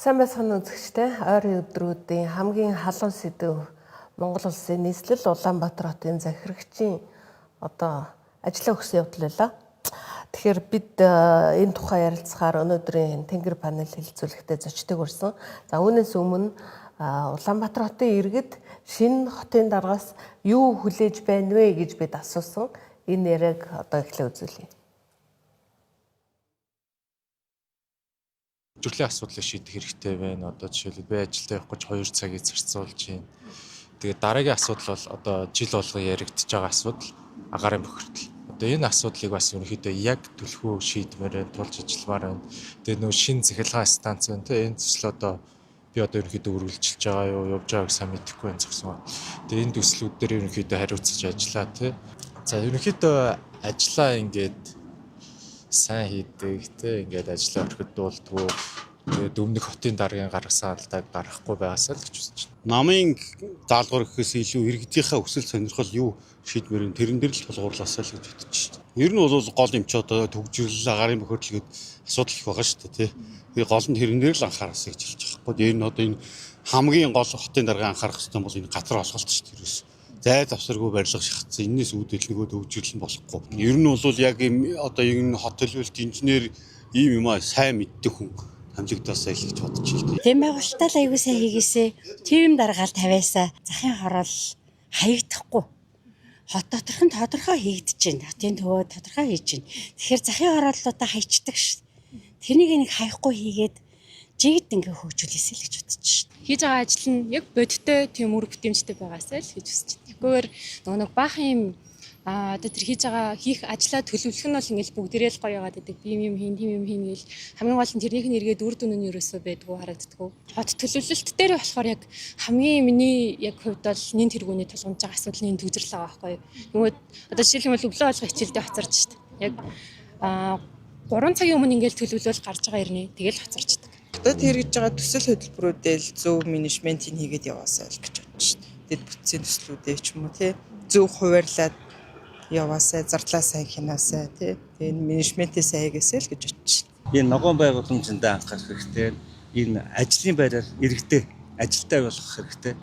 Сайн байцгаана үзэгчтэй. Ойрын өдрүүдийн хамгийн халуун сэдв Монгол улсын нийслэл Улаанбаатар хотын захирагчийн ажлаа өгсөн явдал байлаа. Тэгэхээр бид энэ тухай ярилцахаар өнөөдрийн тэнгэр панел хэлэлцүүлэгтээ зочдыг урьсан. За үүнээс өмнө Улаанбаатар хотын иргэд шинэ хотын даргаас юу хүлээж байна вэ гэж бид асуусан. Энэ яриаг эхлээ үзүүлье. Жүжиглийн асуудлыг шийдэх хэрэгтэй байна. Жишээлбэл би ажилдаа явах гэж 2 цагийг зарцуулж байна. Тэгээд дараагийн асуудал бол жил болгон яригдж байгаа асуудал агаарын бохирдол. Энэ асуудлыг бас ерөнхийдөө яг төлхөө шийдмээр тулж ажилламаар байна. Тэгээд нөө шинэ цахилгаан станц байна. Энэ төсөл би ерөнхийдөө үргэлжилж байгаа юу, явж байгааг сайн мэдэхгүй байна зогсон. Тэгээд энэ төслүүд дээр ерөнхийдөө хариуцаж ажиллаа тий. За ерөнхийдөө ажиллаа ингээд сайн хийдэг ингээд ажиллаа өрхөд дуулдгүй тэгээд өмнөх хотын даргын гаргасан алдааг гаргахгүй байгаасаа л гэж үзэж байна. Намын даалгавар гэхээс илүү иргэдийнхээ хүсэл сонирхол юу шийдмээр тэрэн дээр л тулгуурласаа л гэж бодож байна. Ер нь бол гол юм чи төгжрөл агаарын бохирдол гэдэг асуудал их байгаа шүү дээ тий. Тэгээ гол нь тэрэн дээр л анхаараасаа гэж хэлж байгаа. Дээр нь энэ хамгийн гол хотын даргын анхаарах хэрэгтэй бол энэ газар осголт шүү дээ. Зай завсаргүй барилга шахацсан. Энэс үүдэл нөгөө төгжрөл нь болохгүй. Ер нь бол яг энэ хот төлөвлөлт инженер ийм юмаа сайн мэддэг хүн хамжигдаасаа л гэж бодож байна. Тэм байгуулалтаа аягүй сайн хийгээсээ тийм даргаал тавиасаа захын хороол хаягдахгүй. Хот доторх нь тодорхой хийгдэж байна. Хотын төвөө тодорхой хийж байна. Тэгэхээр захын хорооллуудаа хайчдаг ш. Тэрнийг нэг хаяхгүй хийгээд жигд ингээ хөгжүүлээсэй л гэж бодож байна. Хийж байгаа ажил нь яг бодиттой тийм үр бүтэмжтэй байгаасай л гэж үзэж байна. Тэгвэл нэг баахан юм тэр хийх ажлаа төлөвлөх нь бол ингээл бүгдээрээ л гоё яагаад гэдэг. Би юм хийн, тийм юм хийн гэл хамгийн гол нь тэрнийх нь эргээд үр дүн нь ерөөсөө байдгүй харагддаггүй. Хот төлөвлөлт дээр болохоор яг хамгийн миний яг хувьд бол нэн тэргүүний тулгамж байгаа асуудлын төгжрөл байгаа байхгүй юу. Жишээлбэл өглөө болго хичээлдээ хоцорч штт. Яг 3 цагийн өмнө ингээл төлөвлөл гарч байгаа ирнэ. Тэгэл хоцорчдаг. Хотод хэрэгжиж байгаа төсөл хөтөлбөрүүдэл зөв менежментийг хийгээд яваасай л гэж бодож байна. Дэд бүтцийн төслүүдээ ч юм уу тий зөв хуваарлаад яваасай, зардлаа сайн хянаасай тий. Тэгээ менежментээ сайн хийгээсэй л гэж бодож байна. Энэ ногоон байгууламжиндаа анхаарах хэрэгтэй. Энэ ажлын байраар иргэдэд ажилтаа болгох хэрэгтэй.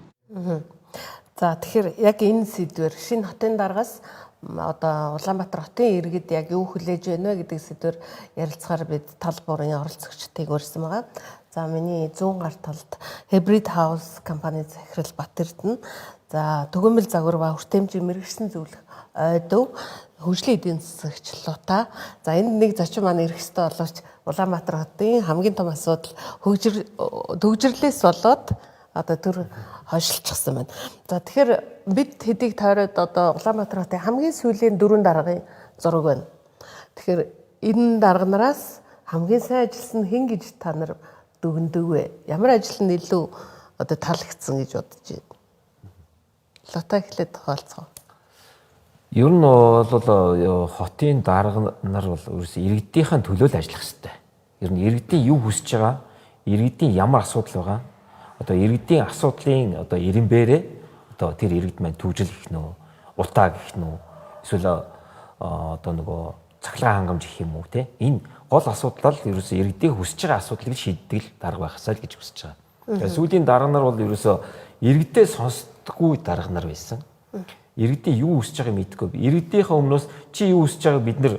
За тэгэхээр яг энэ сэдвэр шинэ хотын даргаас Улаанбаатар хотын иргэд яг юу хүлээж байна вэ гэдэг сэдвэр ярилцахаар бид тал бүрийн оролцогчдыг урьсан байгаа. За миний зүүн гар талд Hybrid House компани захирал Батэрдэн, за Төгөөмөл загвар ба хүртээмжийн мэргэжсэн зөвлөх ойдов хөгжлийн эдийн засагч Лута. За энд нэг зочин маань ирэх ёстой боловч Улаанбаатар хотын хамгийн том асуудал төгжрлээс болоод тэр хойшлчихсан байна. За тэгэхээр бид хэдийг тойроод Улаанбаатар хотын хамгийн сүүлийн 4 даргын зураг байна. Тэгэхээр энэ дарганараас хамгийн сайн ажилласан хэн гэж та нар дүгнэдэг вэ? Ямар ажил нь илүү таалагдсан гэж бодож байна? Лута эхлээд тоолцгоо. Ер нь бол хотын дарга нар бол ерөөсөө иргэдийнхэн төлөө л ажиллах хэрэгтэй. Ер нь иргэдийн юу хүсэж байгаа, иргэдийн ямар асуудал байгаа, иргэдийн асуудлын ирэмбэрээ тэр иргэд маань төвжил гэх нөө, утаа гэх нөө, эсвэл нөгөө цахилгаан хангамж гэх юм уу те. Энэ гол асуудал бол ерөөсөө иргэдийн хүсэж байгаа асуудлыг шийддэг л дарга байхасаа л гэж хүсэж байгаа. Тэгээ сүүлийн дарга нар бол ерөөсөө иргэдээ сонсдоггүй дарга нар байсан. Иргэдийн юу хүсэж байгааг мэдэхгүй. Иргэдийнхээ өмнөөс чи юу хүсэж байгааг бид нар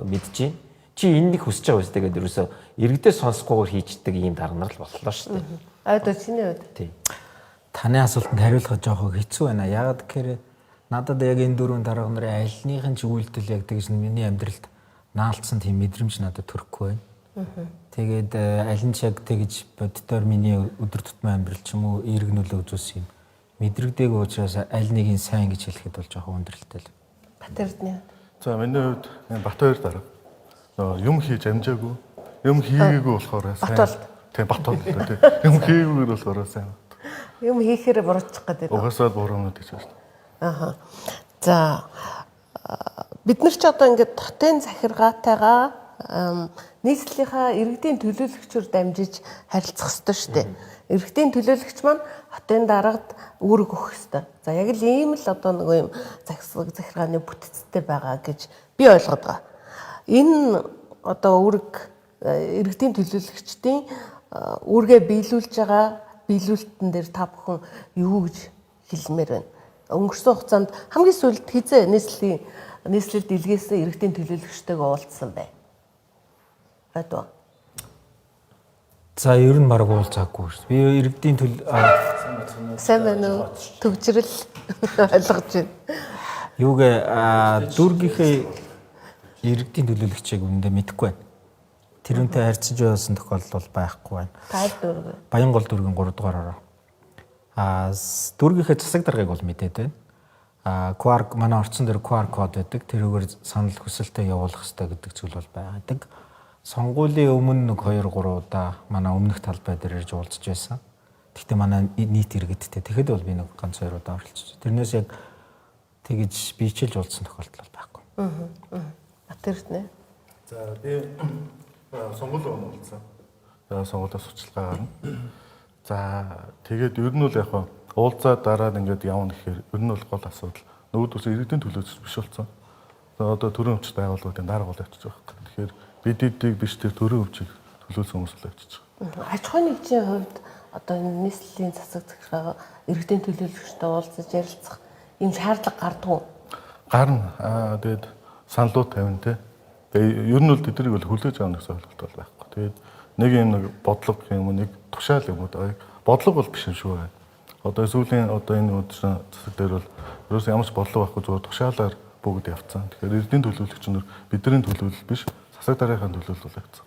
мэдж байна. Чи энэнийг хүсэж байгаа үстэй гэдэг ерөөсөө иргэдээ сонсохгүйгээр хийждэг ийм дарга нар л боллоо шүү дээ. Чиний хувьд. Тийм. Таны асуултанд хариулах жоохоо хэцүү байна. Яагаад гэхээр надад яг энэ 4 дарга нарын альнийхэн ч үйлдэл яг тэгж миний амьдралд наалтсан тийм мэдрэмж надад төрөхгүй байна. Тэгээд аль нь ч яг тэгж боддоор миний өдөр тутмын амьдрал ч юм уу эерэг нөлөө үзүүлсэн юм. Мэдрэгдээг учраас аль нэгийг сайн гэж хэлэхэд бол жоохоо өндөрлөлтэй л. Батэрдний. За миний хувьд Бат 2 дарга. Юм хийж амжаагүй, юм хийгээгүй болохоор сайн. Тийм Бат 2 тийм. Юм хийгээгүй болохоор сайн. Юм хийхээр буруучих гэдэг. Угаасаа буруу мэдэж байна. За бид нар ч ингээд хотын захиргаатайгаа нийслэлийнхаа иргэдийн төлөөлөгчөөр дамжиж харилцах ёстой шүү дээ. Иргэдийн төлөөлөгч маань хотын даргад үүрэг өгөх ёстой. За яг л ийм л нөгөө юм захиргааны бүтцтэй байгаа гэж би ойлгоод байгаа. Энэ үүрэг иргэдийн төлөөлөгчдийн үүргээ биелүүлж байгаа биелүүлэлтэн дээр та бүхэн юу гэж хэлмээр байна? Өнгөрсөн хугацаанд хамгийн сүүлд хизээ нийслэлд илгээсэн иргэдийн төлөөлөгчтэйгээ уулзсан бай. Байтугай. За ер нь баг уулзаагүй шүү. Би иргэдийн сайн байна уу? Төвчрөл ойлгож байна. Юугээ дүүргийнхээ иргэдийн төлөөлөгчийг үндэ мэдэхгүй байна. Тэрнтэй харьцаж байсан тохиолдол байхгүй байна. Таад дүүрэг. Баянгол дүүргийн 3 дугаар ороо. Дүүргийнхээ засаг даргаыг бол мэдээд байна. QR манай орцсон дээр QR код байдаг. Тэрүүгээр санал хүсэлтээ явуулах хэрэгтэй гэдэг зүйл бол байдаг. Сонгуулийн өмнө 2-3 удаа манай өмнөх талбай дээр ирж уулзж байсан. Гэхдээ манай нийт иргэдтэй. Тэгэхэд бол би нэг ганц 2 удаа оролцож. Тэрнээс яг тэгж биечилж уулзсан тохиолдол байхгүй. Батэрт нэ. За би сонгуулийн уулзсан. За сонгуулиас судалгаа гарна. За тэгээд ер нь бол яг уулзаа дараад ингээд явна гэхээр ер нь бол гол асуудал нөгөөдөөс иргэдийн төлөөс биш болсон. Одоо төрийн өвчт байгууллагуудын дарга бол авчиж байгаа. Тэгэхээр бид эдийг биш тэр төрийн өвчийг төлөөсөн хүмүүс л авчиж байгаа. Аж ахуйн нэгжийн хувьд одоо нийслэлийн засаг захиргаа иргэдийн төлөөлөгчтэй уулзаж ярилцах ийм шаардлага гардггүй. Гарна. Тэгээд саналууд тавина те. Тэгээд ер нь бол тэднийг бол хүлээж авах гэсэн ойлголт бол байхгүй. Тэгээд нэг юм нэг бодлого юм уу нэг тушаал юм уу бодлого бол биш юм шүү. Одоо сүүлийн одоо энэ үдшин засаг дээр бол ерөөс ямар ч бодлого байхгүй зүгээр тушаалаар бүгд явцсан. Тэгэхээр эрдэнэ төлөөлөгч нар бидний төлөөлөл биш засаг даргын төлөөлөл бол явцсан.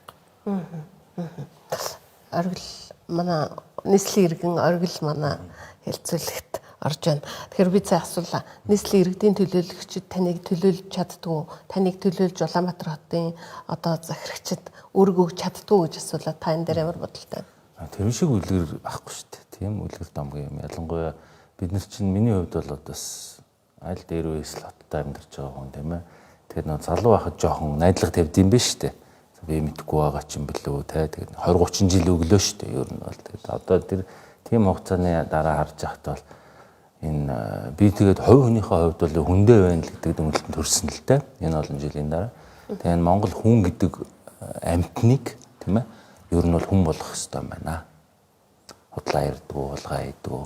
Оргил манай нийслэлийн иргэн оргил манай хэлцүүлэгт орж байна. Тэгэхээр би цаа асуулаа. Нийслэлийн иргэдийн төлөөлөгчид таныг төлөөлж чаддгүй, таныг төлөөлж Улаанбаатар хотын одоо захирагчид өөргөө чаддгүй гэж асуулаа. Та энэ дээр ямар бодолтой байна? Тэр шиг үлгэр ахгүй шүү дээ. Тийм үлгэр домгийн юм. Ялангуяа бид нар чинь миний хувьд бол одоо аль дээр үеэс л хоттой амьдарч байгаа хүн тийм ээ. Тэгэхээр нөө залуу байхад жоохон найдлага тавьд юм биш үү? Би мэдгүй байгаа ч юм бэлүү те. Тэгээд 20 30 жил өглөө шүү дээ. Ер нь бол тэгээд одоо тэр тийм хугацааны дараа харж байхад бол энэ би тэгээд хувь хүнийхээ хувьд бол хүндээ байна л гэдэг дүгнэлтэнд төрсөн л те. Энэ олон жилийн дараа. Тэгээд Монгол хүн гэдэг амьтныг тийм ээ. Ер нь бол хүн болох хэрэгтэй юм байна. Худлаа ярдгүү, хулгай хийдгүү.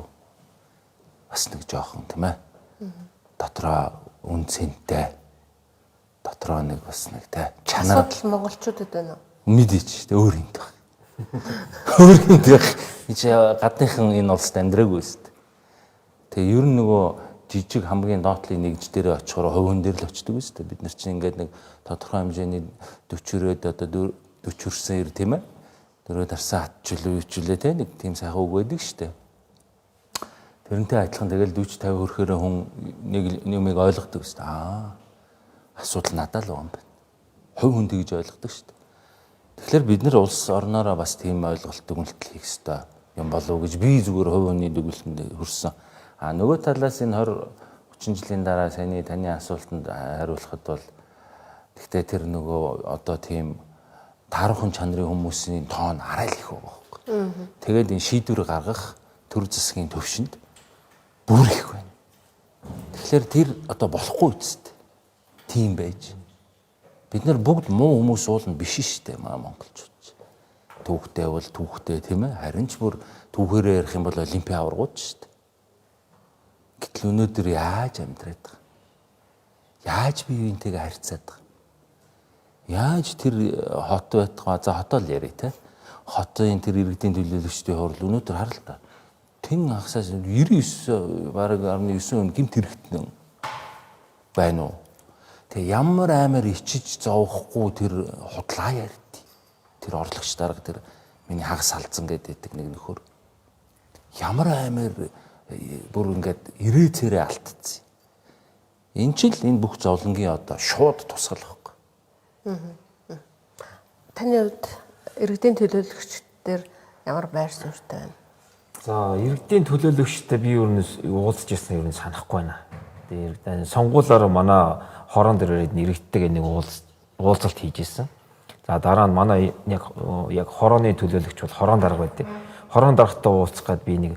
Бас нэг жоохон тийм ээ. Дотроо үнцэнтэй. Дотроо нэг бас нэг те чанар. Асуудал монголчуудад байна уу? Мэдээч те өөр юм даа. Өөр юм даа. Чи гадныхан энэ улсад амьдраагүй шүү дээ. Тэгээ ер нь нөгөө жижиг хамгийн доотлын нэгж дээр очихоор хувийн дээр л очдөг шүү дээ. Бид нар чинь ингээд нэг тодорхой хэмжээний 40-өрөөд одоо 40 хүрсэн ир тийм ээ. Дөрөв дарсан атчлуу юучлээ те нэг тийм сайхан үг байдаг шүү дээ. Тэрнтэй адилхан тэгэл 40 50 хүрэхээр хүн нэг юмыг ойлгодог шүү дээ. Асуудал надад л байгаа юм байна. Хувь хүн тэгж ойлгодог шүү дээ. Тэгэхээр бид нар улс орноороо бас тийм ойлголт дүгнэлт хийх ёстой юм болов уу гэж би зүгээр хувь хүний дүгнэлтэнд хүрсэн. Нөгөө талаас энэ 20 30 жилийн дараа саяны таны асуултанд хариулахад бол гэхдээ тэр нөгөө одоо тийм таархан чанарын хүмүүсийн тоон арай л их байгаа байхгүй. Тэгээд энэ шийдвэр гаргах төр засгийн төвшөнд бүр их байна. Тэгэхээр тэр одоо болохгүй үсттэй. Тийм байж. Бид нар бүгд муу хүмүүс уулна биш шүү дээ монголчууд. Түүхтэй бол түүхтэй тийм ээ. Харин ч бүр түүхээрээ ярих юм бол олимпийн аваргууд шүү дээ. Гэтэл өнөөдөр яаж амьдраад байгаа? Яаж биеийнтэйгээ харьцаад байгаа? Яаж тэр хот байтгаа за хотоо л ярий те. Хотын тэр иргэдийн төлөөлөгчдийн хурал өнөөдөр хар л та. Тэн хагасаас 99 бараг 19 гэмт хэрэгтэн байна уу? Тэг ямар амар ичиж зовхгүй тэр худлаа ярьд. Тэр орлогч дарга тэр миний хагас салцсан гэдэг нэг нөхөр. Ямар амар бүр ингээд ирээцээрээ алтцсан. Энд ч л энэ бүх зовлонгийн одоо шууд тусгал байхгүй. Таны хувьд иргэдийн төлөөлөгчдөр ямар байр суурьтай байна? За иргэдийн төлөөлөгчтэй би ер нь уулзж ирсэн ер нь санахгүй байна. Тэгээд сонгуулиар манай хорон дээр иргэдтэйгээ нэг уулзалт хийж ирсэн. За дараа нь манай яг хорооны төлөөлөгч бол хорон дарга байдаг. Хорон даргатай уулзах гээд би нэг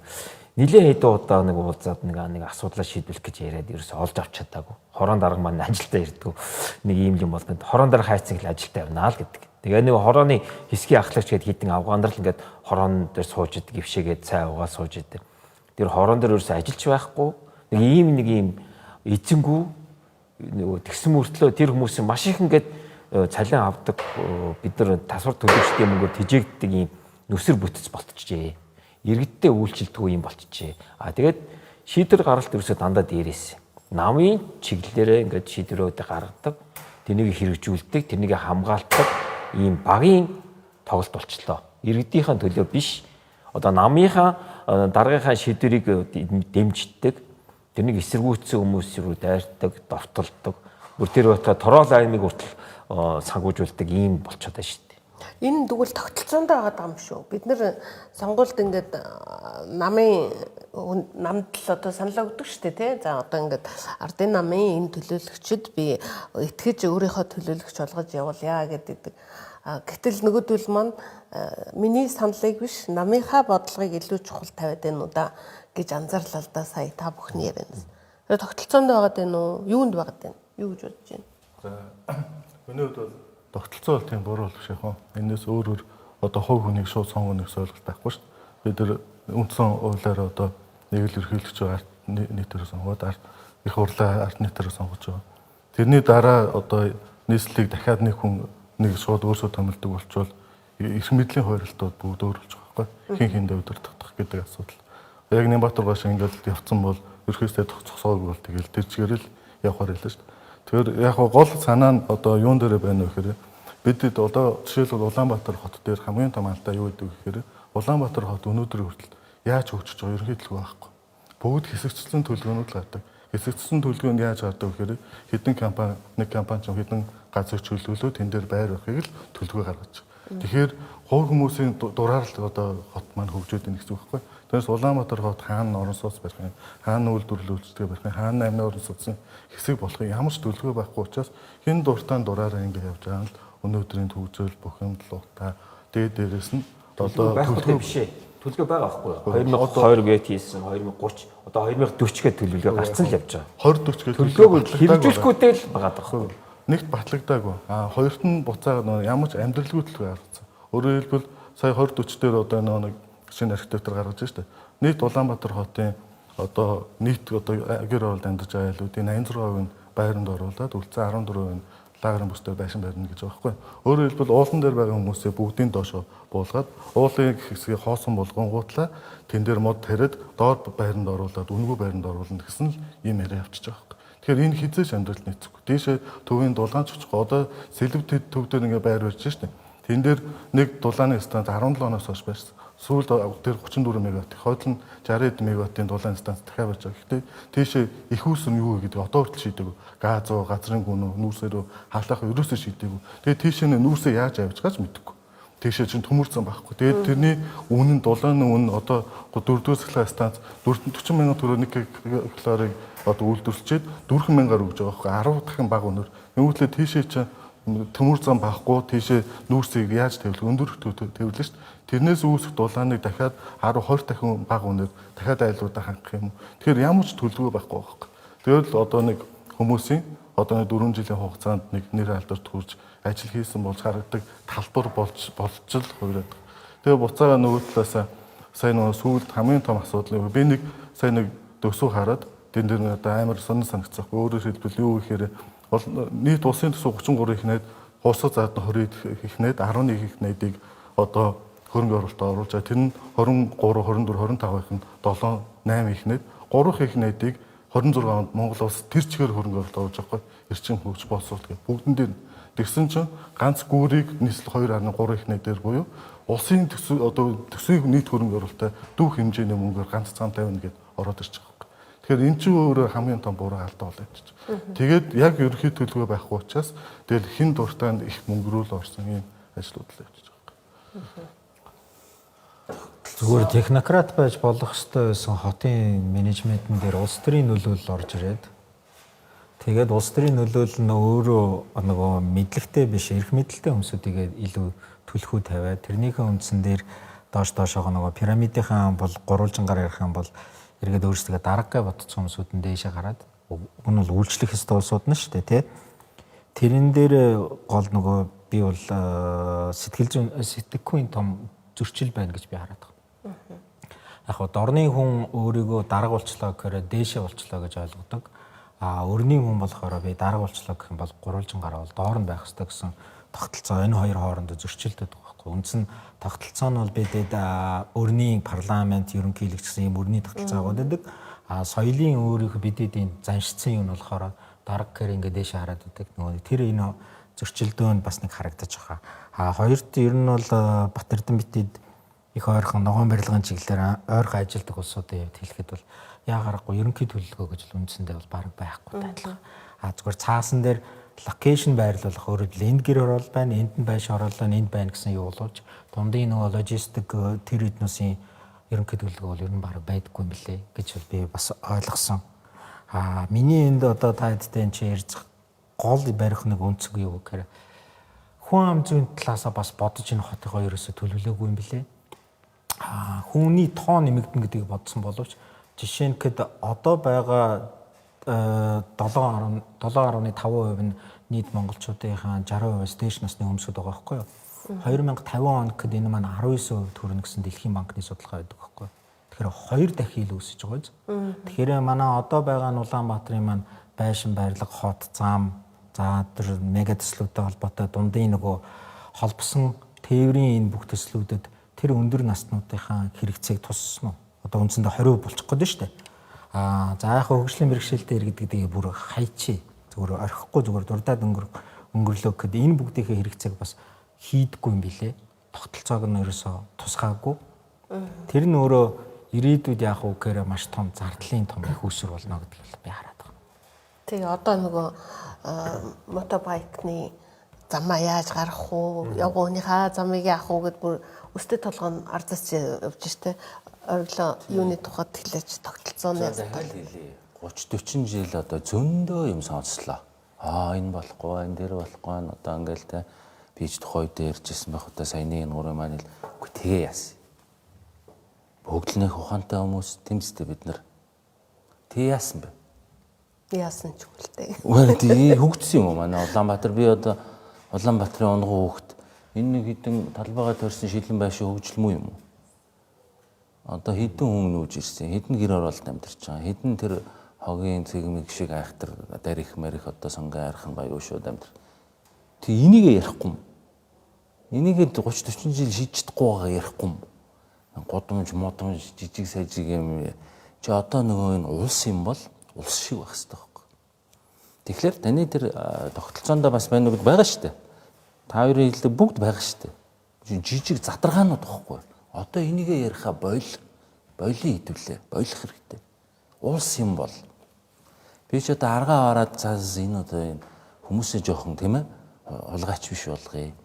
нэлээд хэдэн удаа нэг уулзаад нэг асуудлаа шийдвэрлэх гэж яриад ерөөсөй олж авч чадаагүй. Хорон дарга маань ажилдаа ирдэг. Нэг ийм юм бол хорон дарга хайцсан гэл ажилдаа явнаа л гэдэг. Тэгээ нэг хорооны хэсгийн ахлагч гээд хитэн авгаандар л ингээд хорон дээр сууж идэг, ившээгээд цай угаал сууж идэг. Тэр хорон дээр ерөөсөй ажилч байхгүй. Нэг ийм эзэнгүү нөгөө тэгсэн мөртлөө тэр хүмүүсийн маш их ингээд цалин авдаг бид нар тасвар төлөгчдийн мөнгөөр тижээгддэг ийм нүсэр бүтц болтчихжээ. Иргэдтэй үйлчлэлтгүй юм болчихжээ. Тэгээд шийдвэр гаргалт ерөөсөй дандаа дээрээс. Намын чиглэлээрээ ингээд шийдвэрүүдээ гаргадаг, тэрнийг хэрэгжүүлдэг, тэрнийг хамгаалдаг ийм багийн тоглолт болчлоо. Иргэдийнхэн төлөө биш. Одоо намынхаа даргийнхаа шийдвэрийг дэмждэг, тэрнийг эсэргүүцсэн хүмүүс рүү дайрдаг, довтолдог. Бүр тэр бата торол аймыг хүртэл сангуужуулдаг ийм болчиход байна шүү дээ. Энэ тэгвэл тогтолцоонд байгаа юм шүү. Бид нэр сонгуульд ингээд намд л одоо санал өгдөг шүү дээ, тий. За одоо ингээд ардын намын энэ төлөөлөгчд би итгэж өөрийнхөө төлөөлөгч болгож явуулъя гэдэг. Гэтэл нөгөөдөл маань миний саналыг биш, намынхаа бодлогыг илүү чухал тавиад байна уу да гэж анзаарлаа л да сая та бүхний ярианаас. Тэгээ тогтолцоонд байгаа дээ нү? Юунд байгаа дээ? Юу гэж бодож байна? За миний хувьд бол тогтолцоо бол тийм буруу биш яг. Энээс өөр одоо хувь хүнийг шууд сонгоно гэсэн ойлголт байхгүй шүү дээ. Бид нар үндсэн хуулиар одоо нэг л ерхийлэгч ард нийтээр сонгоод их хурлаа ард нийтээр сонгож байгаа. Тэрний дараа одоо нийслэлийг дахиад нэг хүн нэг шууд өөрсдөө томилдог болчвол эрх мэдлийн хойролтууд бүгд өөр болж байгаа байхгүй. Хин хиндээ өдөртөх гэдэг асуудал. Яг Нямбатар баш ингээд явцсан бол ерхөөсөө зогсоогүй бол тэгэл тэр чигээр л явахаар хэлсэн шүү дээ. Тэгэхээр яг гол санаа нь одоо юун дээр байна вэ гэхээр бид одоо жишээлбэл Улаанбаатар хот дээр хамгийн том алдаа юу гэдэг вэ гэхээр Улаанбаатар хот өнөөдөр хүртэл яаж хөгжиж байгаа ерөнхийдөө байхгүй. Бүгд хэсэгчлэн төлөвлөгөөнүүд л гардаг. Хэсэгчлэн төлөвлөгөөнд яаж гардаг вэ гэхээр хэдэн компани нэг компани ч хэдэн газар чөлөөлөө тэн дээр байр байхыг л төлөвлөгөө гаргаж байгаа. Тэгэхээр хувь хүмүүсийн дураар л одоо хот маань хөгжөөд байна гэсэн үг байхгүй. Тэрс Улаанбаатар хот хаана орон сууц барих юм, хаана үйлдвэрлэл үйлчлэгээ барих юм, хаана амны орон сууцны хэсэг болох юм ямар ч төлөвлөгөө байхгүй учраас хэн дуртаан дураараа ингэ явж байгаа нь өнөөдрийн төвжэл бүх юм луутай. Дээрээс нь одоо төлөвлөгөө биш ээ. Төлөвлөгөө байгаа байхгүй юу? 2020 гээд хийсэн, 2030, одоо 2040 гээд төлөвлөгөө гарцсан л явж байгаа. 2040 гээд төлөвлөгөөг хэрэгжүүлэхгүйтэй л байгаа байхгүй юу? Нэгт батлагдаагүй. Хоёрт нь буцаагаад ямар ч амьдралгүй төлөвлөгөө гаргацсан. Өөрөөр хэлбэл сая 2040 дээр одоо нэг шинэ архитектор гаргаж штэ. Нийт Улаанбаатар хотын одоо нийт одоо гэр оролд амьдарч байгаа айлуудын 86% нь байранд оруулаад үлцэн 14% нь лагерын бүстэй байшин барина гэж байгаа байхгүй. Өөрөөр хэлбэл уулан дээр байгаа хүмүүсээ бүгдийн доошо буулгаад уулын хэсгийг хоосон болгонгуутлаа тэн дээр мод тариад доор байранд оруулаад үнэгүй байранд оруулна гэсэн л юм яриа явчихж байгаа байхгүй. Тэгэхээр энэ хизээш амьдралд нийцэхгүй. Дээшээ төвийн дулаан цуцгаа одоо сэлб төв дээр ингээ байр барьж штэ. Тэн дээр нэг дулааны станц 17 оноос хойш барьсан. Сүүлд тэр 34 мегаватт, хойд нь 60 мегаваттын дулаан станц дахиад барьж байгаа. Гэхдээ тийшээ их үүс нь юу вэ гэдэг одоо хүртэл шийдээгүй. Газ уу, газрын гүн үү, нүүрсээр хаалгах ерөөсөө шийдээгүй. Тэгээд тийшээ нүүрсээ яаж авч байгаач мэдэхгүй. Тийшээ чинь төмөрцөн байхгүй. Тэгээд тэрний үнэн дулааны үнэ одоо 4-р сахилгын станц 40 мянган төгрөг 1 килорыг одоо үйлдвэрлэчихэд 4 мянгаар өгж байгаа байхгүй. 10 дахин бага үнээр. Нөгөөдлөө тийшээ чинь төмөр зам байхгүй тийшээ нүүрсийг яаж тавилах өндөр тавилна шүү дээ. Тэрнээс үүсэх дулааныг дахиад 10-20 дахин бага үнээр дахиад айлуудаа хангах юм. Тэгэхээр ямар ч төлөвлөгөө байхгүй байхгүй. Тэгэл одоо нэг хүмүүсийн одоо 4 жилийн хугацаанд нэг нэр алдарт хүрч ажил хийсэн болж харагдаг талбар болж л хувираад. Тэгээ буцаага нөгөө талаас сайн нөгөө сүүлд хамгийн том асуудал би нэг сайн нэг төсөв хараад тэн дээр одоо амар сонир санагцсан. Өөрөөр хэлбэл юу гэхээр нийт улсын төсөв 33 их найд хуусах заадны 20 их найд 11 их найдыг одоо хөрөнгө оруулалтад оруулж байгаа. Тэр нь 23, 24, 25 их нь 7, 8 их найд 3 их найдыг 26 онд Монгол улс тэр чигээр хөрөнгө оруулалт оруулж байгаа. Эрчим хөгж боловсрол гэх бүгдэн дээр тэгсэн чинь ганц гүүрийг нийслэл 2.3 их найдээр буюу улсын төсөв одоо төсвийн нийт хөрөнгө оруулалтаа дүүх хэмжээний мөнгөөр ганц цаан тавина гэд ороод ирж байгаа. Тэгэхээр энэ чинь өөрөө хамгийн том буруу алдаа болоо гэж. Тэгээд яг ерөнхий төлөвлөгөө байхгүй учраас тэгэл хин дуртаанд их мөнгөрүүл орсон юм ажлууд л явж байгаа. Зүгээр технократ байж болох ёстой байсан хотын менежментэн дээр улс төрийн нөлөөлөл орж ирээд тэгээд улс төрийн нөлөөлөл нь өөрөө нөгөө мэдлэгтэй биш эрх мэдэлтэй хүмүүсүүдийг илүү түлхүү тавиад тэрнийхэн үндсэн дээр доошоогоо нөгөө пирамидынхаа бол гурвалжингаар ярих юм бол эргээд өөрсдөө дарга гэж бодсон хүмүүсүүд нь дээшээ гараад уг нь бол үйлчлэх ёстой улсууд нь шүү дээ тий. Тэрэн дээр гол нөгөө би бол сэтгэхүйн том зөрчил байна гэж би хараад байна. Яг хоо дорны хүн өөрийгөө дарга болчлоо гэхээр дээшээ болчлоо гэж ойлгодог. Өрний хүн болохоор би дарга болчлоо гэх юм бол гурвалжингаар бол доор нь байх ёстой гэсэн тогтолцоо энэ хоёр хоорондоо зөрчилдөд байгаа байхгүй. Үндс нь тогтолцоо нь бол бидэд өрний парламент ерөнхийлөгч гэсэн ийм өрний тогтолцоо байгаа гэдэг. Соёлын өөрийнх бидэд энэ заншицсан юм болохоор дарга гэхээр ингээд дээшээ хараад байдаг. Нөгөө тэр энэ зөрчилдөөн бас нэг харагдаж байгаа. Хоёрт ер нь бол Бат Эрдэнэ бидэд их ойрхон ногоон барилгын чиглэлээр ойрхон ажилладаг улсуудын хувьд хэлэхэд бол яагарахгүй ерөнхий төлөлгөө гэж л үндсэндээ бол баг байхгүй тайлбар. Зүгээр цаасан дээр локейшн байрлуулах өөрөөр энд гэр орол байна, энд нь байш оруулаа, энд байна гэсэн юу боловч дундын нөгөө логистик тэр эднүсийн ерөнхий төлөлгөө бол ер нь баг байдаггүй юм билэ гэж би бас ойлгосон. Миний энд одоо та хэдтэй энэ чи ярьж гол барих нэг үнцэг юу гэхээр хүн ам зүйн талаасаа бас бодож энэ хотынхоо ерөөсө төлөвлөөгүй юм билэ. Хүний тоо нэмэгдэнэ гэдгийг бодсон боловч жишээ нь хэд одоо байгаа 7.5% нь нийт монголчуудынхаа 60%-аас дээш насны хүмүүсүүд байгаа байхгүй юу? 2050 он гэхэд энэ маань 19% төрнө гэсэн Дэлхийн банкны судалгаа байдаг байхгүй юу? Тэгэхээр 2 дахин илүү өсөж байгаа биз? Тэгэхээр манай одоо байгаа нь Улаанбаатарын маань байшин барилга, хот, зам, за тэр мега төслүүдтэй холбоотой дундын нөгөө холбосон тээврийн энэ бүх төслүүдэд тэр өндөр наснуудынхаа хэрэгцээг туссан уу? Одоо үндсэндээ 20% болчих гээд байна шүү дээ. За яг хөгжлийн бэрхшээлтэй иргэдэг бүр хайчи зүгээр орхихгүй зүгээр дурдаад өнгөрлөө гэхэд энэ бүгдийнхээ хэрэгцээг бас хийдэггүй юм билэ. Тогтолцоог нь ерөөсөө тусгаагүй. Тэр нь өөрөө ирээдүйд яах вэ гэхээр маш том зардлын том их үүсвэр болно гэдгийг би хараад байна. Тэгээ одоо нөгөө мотобайкны замаа яаж гарах уу, явгынхаа замыг яах уу гэд бүр өстэй толгойн ардаас явж штэ. Орлоо юуны тухайд хэлээч тогтолцооны 30-40 жил одоо зөндөө юм сонслоо. Энэ болохгүй, энэ дээр болохгүй одоо ингээл те бич тухай дээр ярьжсэн байх одоо саяны энэ гурван маань үгүй тэгээ яасан. Бүгдлнийх ухаантай хүмүүс тэмцтэй бид нар. Тэг яасан бэ? Яасан ч үгтэй. Үгүй хөгжсөн юм манай Улаанбаатар би одоо Улаанбаатарын онгоо хөгт энэ нэг хідэн талбайгаа төрсэн шилэн байшин хөгжлөмүү юм уу? Одоо хэдэн хүн нүүж ирсэн, хэдэн гэр оролт амьдарч байгаа, хэдэн тэр хогийн цэгмэг шиг айхтар дарих мэрих одоо сонгоо айрхан баян шууд амьдар. Тэг энийг ярихгүй юм. Энийг 30-40 жил шийдчихдэггүй байгаа ярихгүй юм. Годомж модомж жижиг сажиг юм. Чи одоо нөгөө энэ улс юм бол улс шиг байх хэрэгтэй байхгүй. Тэгэхээр таны тэр тогтолцоонд бас байна уу байгаа шүү дээ. Та хоёрын хэлдэг бүгд байгаа шүү дээ. Жижиг задаргаанууд байхгүй. Одоо энийгээ яриха бойлын хідвлээ, бойлох хэрэгтэй. Улс юм бол би ч одоо аргаа ороод цаас энэ одоо энэ хүмүүсээ жоохон тийм ээ хулгайч биш болгоё.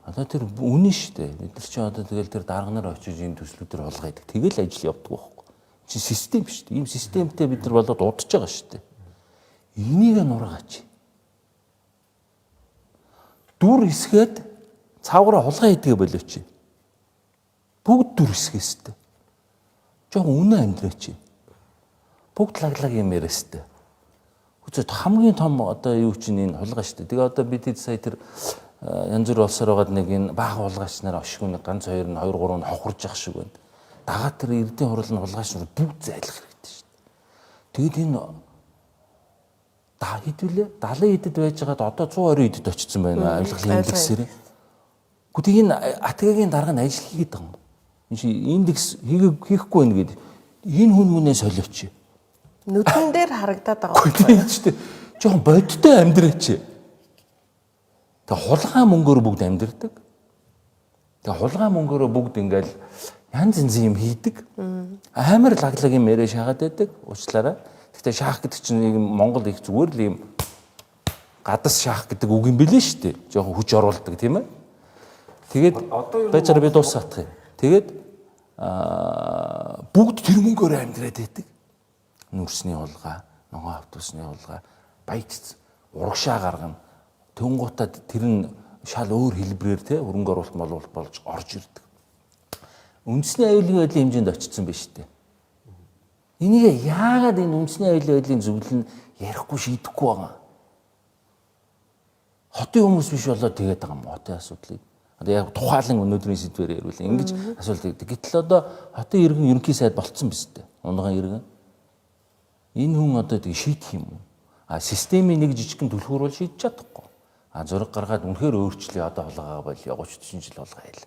Одоо тэр үнэн шүү дээ. Бид нар чи одоо тэгэл тэр дарга нар очиж энэ төслүүдээр хулгайдаг. Тэгэл ажил явдаг байхгүй. Чи систем шүү дээ. Ийм системтэй бид нар болоод удаж байгаа шүү дээ. Энийг нургаач. Дүр хэсгээд цаавраа хулгай хийдгээ болооч. Бүгд дүр хэсгээстэй. Жог үнэ амьдраач. Бүгд лаглаг юм яриастай. Үзээд хамгийн том одоо юу чинь энэ хулгай шүү дээ. Тэгээ одоо бид хэд сая тэр янз бүр улсаар байгаад нэг энэ баахан хулгайч нар ашгүй нэг ганц хоёр нь 2 3 нь хохорж ах шиг байна. Дагаад тэр эрдийн хурал нь хулгайч нар бүгд зайлах хэрэгтэй шүү дээ. Тэгэд энэ хэдвүлээ 70 хэдэд байжгаад одоо 120 хэдэд очсон байна авилгалын индексээр. Гэхдээ энэ атгагийн дарга нь ажил хийгээд байгаа юм. Энэ индекс хийхгүй байна гэдэг энэ хүн мөнөө солиоч. Нүдэн дээр харагдаад байгаа юм шүү дээ. Жохон бодтой амьдраач. Тэг хулгай мөнгөөр бүгд амьдэрдэг. Тэг хулгай мөнгөөр бүгд ингээл янз янз юм хийдэг. Амар лаглаг юм ярэ шахаад байдаг. Уучлаарай. Гэхдээ шаах гэдэг чинь нэг Монгол их зүгээр л юм гадас шаах гэдэг үг юм билээ шүү дээ. Жохон хүч оруулдаг тийм ээ. Тэгээд бачаар би дуусгаах юм. Тэгээд бүгд тэр мөнгөөр амьдраад байдаг. Нүрсний хулгай, ногоон автобусны хулгай, баяц урагшаа гаргана. Тэнгуутад тэр нь шал өөр хэлбэрээр те хөрөнгө оруулалт болж орж ирдэг. үндэсний аюулгүй байдлын хэмжээнд очсон байна шүү дээ. Энийг яагаад энэ үндэсний аюулгүй байдлын зөвлөл нь ярихгүй шийдэхгүй байгаа? Хотын хүмүүс биш болоод тэгээд байгаа юм хотын асуудлыг. Одоо яг тухайлан өнөөдрийн сэдвээр ярил ингэж асуулт өгдөг. Гэтэл одоо хотын иргэн ерөнхий сайд болцсон биз дээ. Унган иргэн. Энэ хүн одоо тийг шийдэх юм уу? Системийн нэг жижигхэн түлхүүр бол шийдэж чадахгүй. Зураг гаргаад үнэхээр өөрчлөе одоо холгоо болё 30 40 жил болгоё л.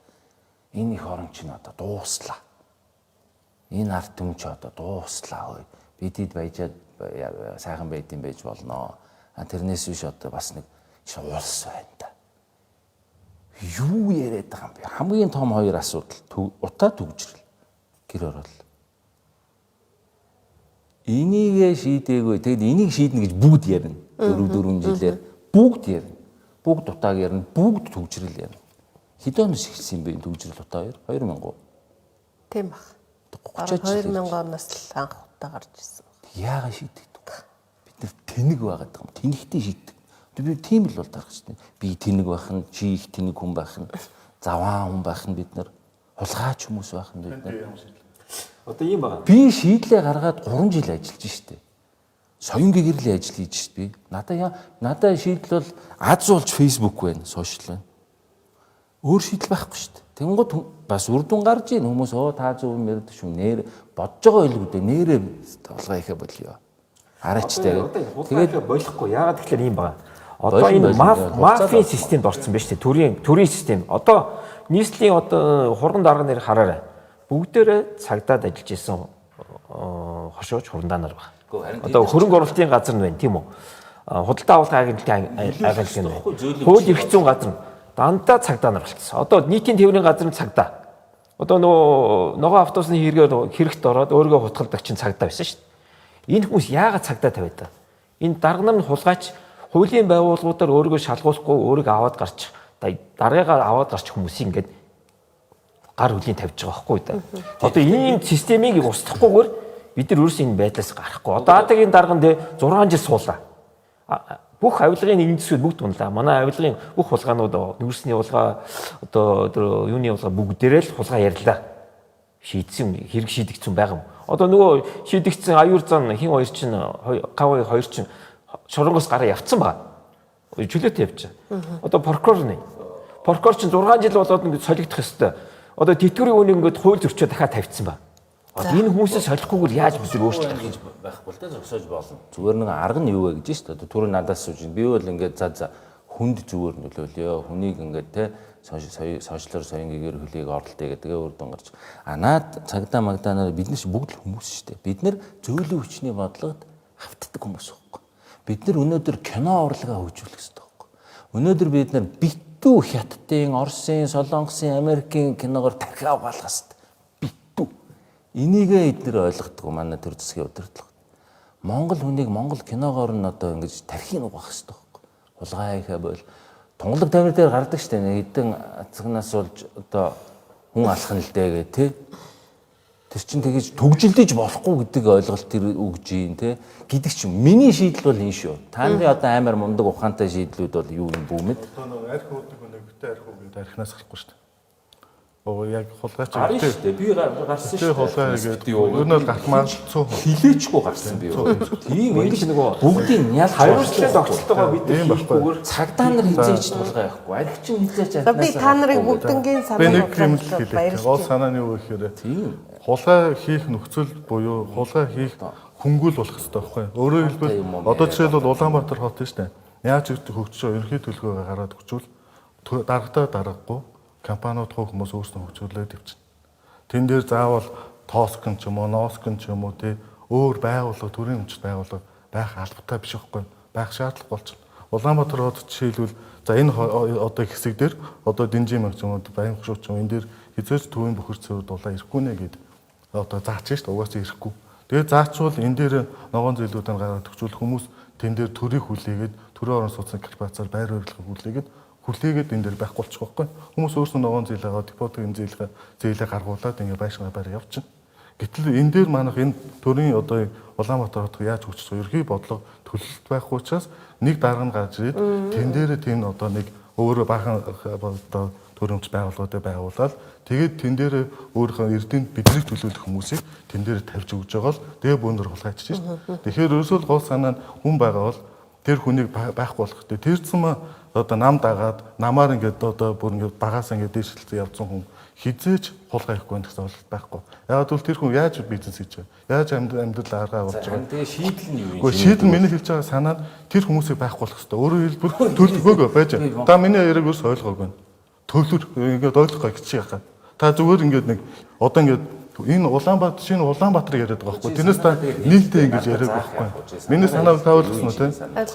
Энэ их орон чинь одоо дууслаа. Энэ ард түмэн ч одоо дууслаа ой. Бидэд баяжаад сайхан байд юм байж болно. Тэрнээс биш одоо бас нэг улс байна да. Юу яриад байгаа юм бэ? Хамгийн том хоёр асуудал утаа төгжрөл. Гэр орол. Энийг шийдээгүй. Тэгэд энийг шийднэ гэж бүгд ярина. 4 жилээр бүгд ярина. Бүгд утааг ярина. Бүгд төгжрөл ярина. Хэдэн оноос эхэлсэн юм бэ төгжрөл утаа 2000. Тийм баг. 2000 оноос л анх утаа гарч ирсэн. Яагаад шийддэг? Бид нар тэнэг байгаад байгаа юм. Тэнэгтэй шийддэг. Би тийм л бол дарах шүү дээ. Би тэнэг байх нь, чи их тэнэг хүн байх нь, заваа хүн байх нь бид нар, хулгайч хүмүүс байх нь бид нар. Одоо ийм байгаа. Би шийдлээ гаргаад 3 жил ажиллаж штэ. Соён гэгэрлийн ажил хийж штэ би. Надаа шийдэл бол аз болж Facebook байна, сошиал байна. Өөр шийдэл байхгүй штэ. Тэнгууд бас үр дүн гарч ийн хүмүүс та зөв юм ярьдаг шүү. Нэр бодож байгаа байлгүй дээ. Нэрээ толгой ихэ болио. Арайчтай. Тэгээд болохгүй. Яагаад тэгэхээр ийм байгаа. Одоо энэ мафийн системд орсон байна шүү дээ. Төрийн систем. Одоо нийслэлийн одоо хурдан дарга нэр хараарай. Бүгдээрээ цагдаад ажиллаж исэн хошууч хурандаа нар байна. Одоо хөрөнгө оруулалтын газар нь байна тийм үү? Худалдаа авалт агентлаг нь байна. Хууль эрх зүйн газар нь дандаа цагдаа нар болчихсон. Одоо нийтийн тээврийн газар нь цагдаа. Одоо ногоо автобусны хэрэгт ороод өөрийгөө хутгалдаг чинь цагдаа байсан шүү дээ. Энэ хүмүүс яагаад цагдаа тавиад байгаа? Энэ дарга нар нь хулгайч хуулийн байгууллагуудаар өөрийгөө шалгуулахгүй өөрийгөө аваад гарч даргаагаа аваад гарч хүмүүсийг ингээд гар хөлийн тавьж байгаа байхгүй да. Одоо ийм системийг устгахгүйгээр бид нар ерөөс энэ байдлаас гарахгүй. Одоо Адагийн дарганд 6 жил суулаа. Бүх авилгын нэгэн зэсүүд бүгд унлаа. Манай авилгын бүх хулгаанууд нүүрсний хулгай одоо юуны хулгай бүгдээрээ л хулгай ярьлаа. Шийдсэн хэрэг шийдэгдсэн байгаа юм. Одоо нөгөө шийдэгдсэн аюур зан хин хоёр чинь гав хоёр чинь шоронгоос гараа явцсан байгаа. Чөлөөтэй явчих. Одоо прокурор чинь 6 жил болоод ингэ солигдох ёстой. Одоо тэтгэврийн үнийг ингээд хууль зөрчөө дахиад тавьчихсан ба. Одоо энэ хүмүүсээс солихгүйгээр яаж бид өөрчлөх гэж байхгүй л та зогсоож болно. Зүгээр нэг арга нь юу вэ гэж шүү дээ. Одоо түрүү надаас сууж би бол ингээд за хүнд зүгээр нөлөөлөө. Хүнийг ингээд те сошиалор соён гэгээр хөлийг оролтё гэдэг үр дүн гарч. Наад цагдаа магдаанаар бид нар бүгд л хүмүүс шүү дээ. Бид нар зөөлөн хүчний бодлогод хавтдаг хүмүүс байхгүй. Бид нар өнөөдөр кино урлагаа хөгжүүлэх хэрэгтэй байхгүй. Өнөөдөр бид нар битүү хятадын, Оросын, Солонгосын, Америкийн киногоор тархиа угаалгах хэрэгтэй. Битүү. Энийгээ эдгээр ойлгодог манай төр засгийн удирдлага. Монгол хүнийг Монгол киногоор нь одоо ингэж тархийг угаах хэрэгтэй байхгүй. Хулгай ихэ бол тунгалаг тамир дээр гардаг штэ хэдэн цагнаас болж одоо хүн алах нь л дээ гэх тээ. Тэр чинь тэгэж төгжилдэж болохгүй гэдэг ойлголт тэр өгж юм те гэдэг чинь миний шийдэл бол энэ шүү. Та нарын одоо амар мундаг ухаантай шийдлүүд бол юу юм бүүмэд. Одоо арх уудаг өнөөгтэй арх ууг гэдэг архинаас гарахгүй шүү дээ. Яг хулгайч шүү дээ. Би гарсан шүү. Хулгай гэдэг юу? Ер нь гахмаа цоо хилээчгүй гарсан би юу. Тийм ингэж нөгөө бүгдийн ял хариуцлага тогтолтойгоо бид хийхгүйгээр цагдаа нар хизээч тулгай байхгүй. Аль ч хизээч аднаас. Би та нарыг бүгднгийн санаанд баярлалаа. Гол санаа нь юу гэхээр хулгай хийх нөхцөл буюу хулгай хийх хөнгөл болох хэрэгтэй байхгүй. Өөрөөр хэлбэл одоо жишээлбэл Улаанбаатар хот шүү дээ. Яаж ч хөгжиж ерөнхий төлгөөгөө гараад өгчвөл дарагдаа дарахгүй компаниуд хүмүүс өөрсдөө хөгжүүлээд явчихна. Тэн дээр заавал Тоскон ч юм уу, Носкон ч юм уу тий өөр байгууллага, төрийн өмчт байгууллага байх албатай биш байхгүй. Байх шаардлага болчихно. Улаанбаатар хот жишээлбэл за энэ одоо хэсэг дээр одоо Динжимэг ч юм уу, Баян хушууч юм энэ дээр хизээч төвийн бохирцоо дулаа ирэхгүй нэ гэд одоо заач шүү дээ. Угаасаа ирэхгүй. Тэгээ заачвал энэ дээр ногоон зээлүүдээр гараад өгчвөл хүмүүс тэн дээр төрийг хүлээгээд төрийн орон сууцны корпорацаар байр барилгыг хүлээгээд энэ дээр байхгүй болчих واخгүй. Хүмүүс өөрснөө ногоон зээл аваад депотын зээлээ гаргуулад ингээ байшингаа барь явчихна. Гэтэл энэ дээр манайх энэ төрийн одоо Улаанбаатар хотыг яаж хөгжих вэ? Ерхий бодлого төлөлт байхгүй учраас нэг дарга нь гарч ирээд тэн дээр тийм одоо нэг өөрөө баахан одоо төрөмж байгууллагуудыг байгуулаад тэгээд тэн дээр өөрийнхөө эрдэнэ биднийг төлөөлөх хүмүүсийг тэн дээр тавьж өгж байгаа л тэгээ бөөнөр хулгайчих шээ. Тэгэхээр ерөөсөө гол санаа нь хүн байгаа бол тэр хүнийг байхгүй болох хэрэгтэй. Тэр зам одоо нам дагаад намаар ингээд одоо бүр ингээд багаас ингээд дээшлэлцэн явсан хүн хизээч хулгай хийхгүй гэсэн бол байхгүй. Яг бол тэр хүн яаж бизнес хийж байгаа? Яаж амьдрал аргаа болж байгаа? Тэгээ шийдэл нь юу юм? Гэхдээ шийдэл миний хэлж байгаа санаа нь тэр хүмүүсийг байхгүй болох хэрэгтэй. Өөрөөр хэлбэл төлөвлөгөө байж байгаа. Та миний яриг ус ойлгоогүй. Төлөвлөр ингээд ойлгохгүй гэж яхаа. Та зүгээр ингээд нэг одоо ингээд энэ Улаанбаатар шинэ Улаанбаатар яриад байгаа байхгүй. Тэрнээс та нийлдээ ингэж яриад байхгүй. Миний санааг та ойлгосон уу те?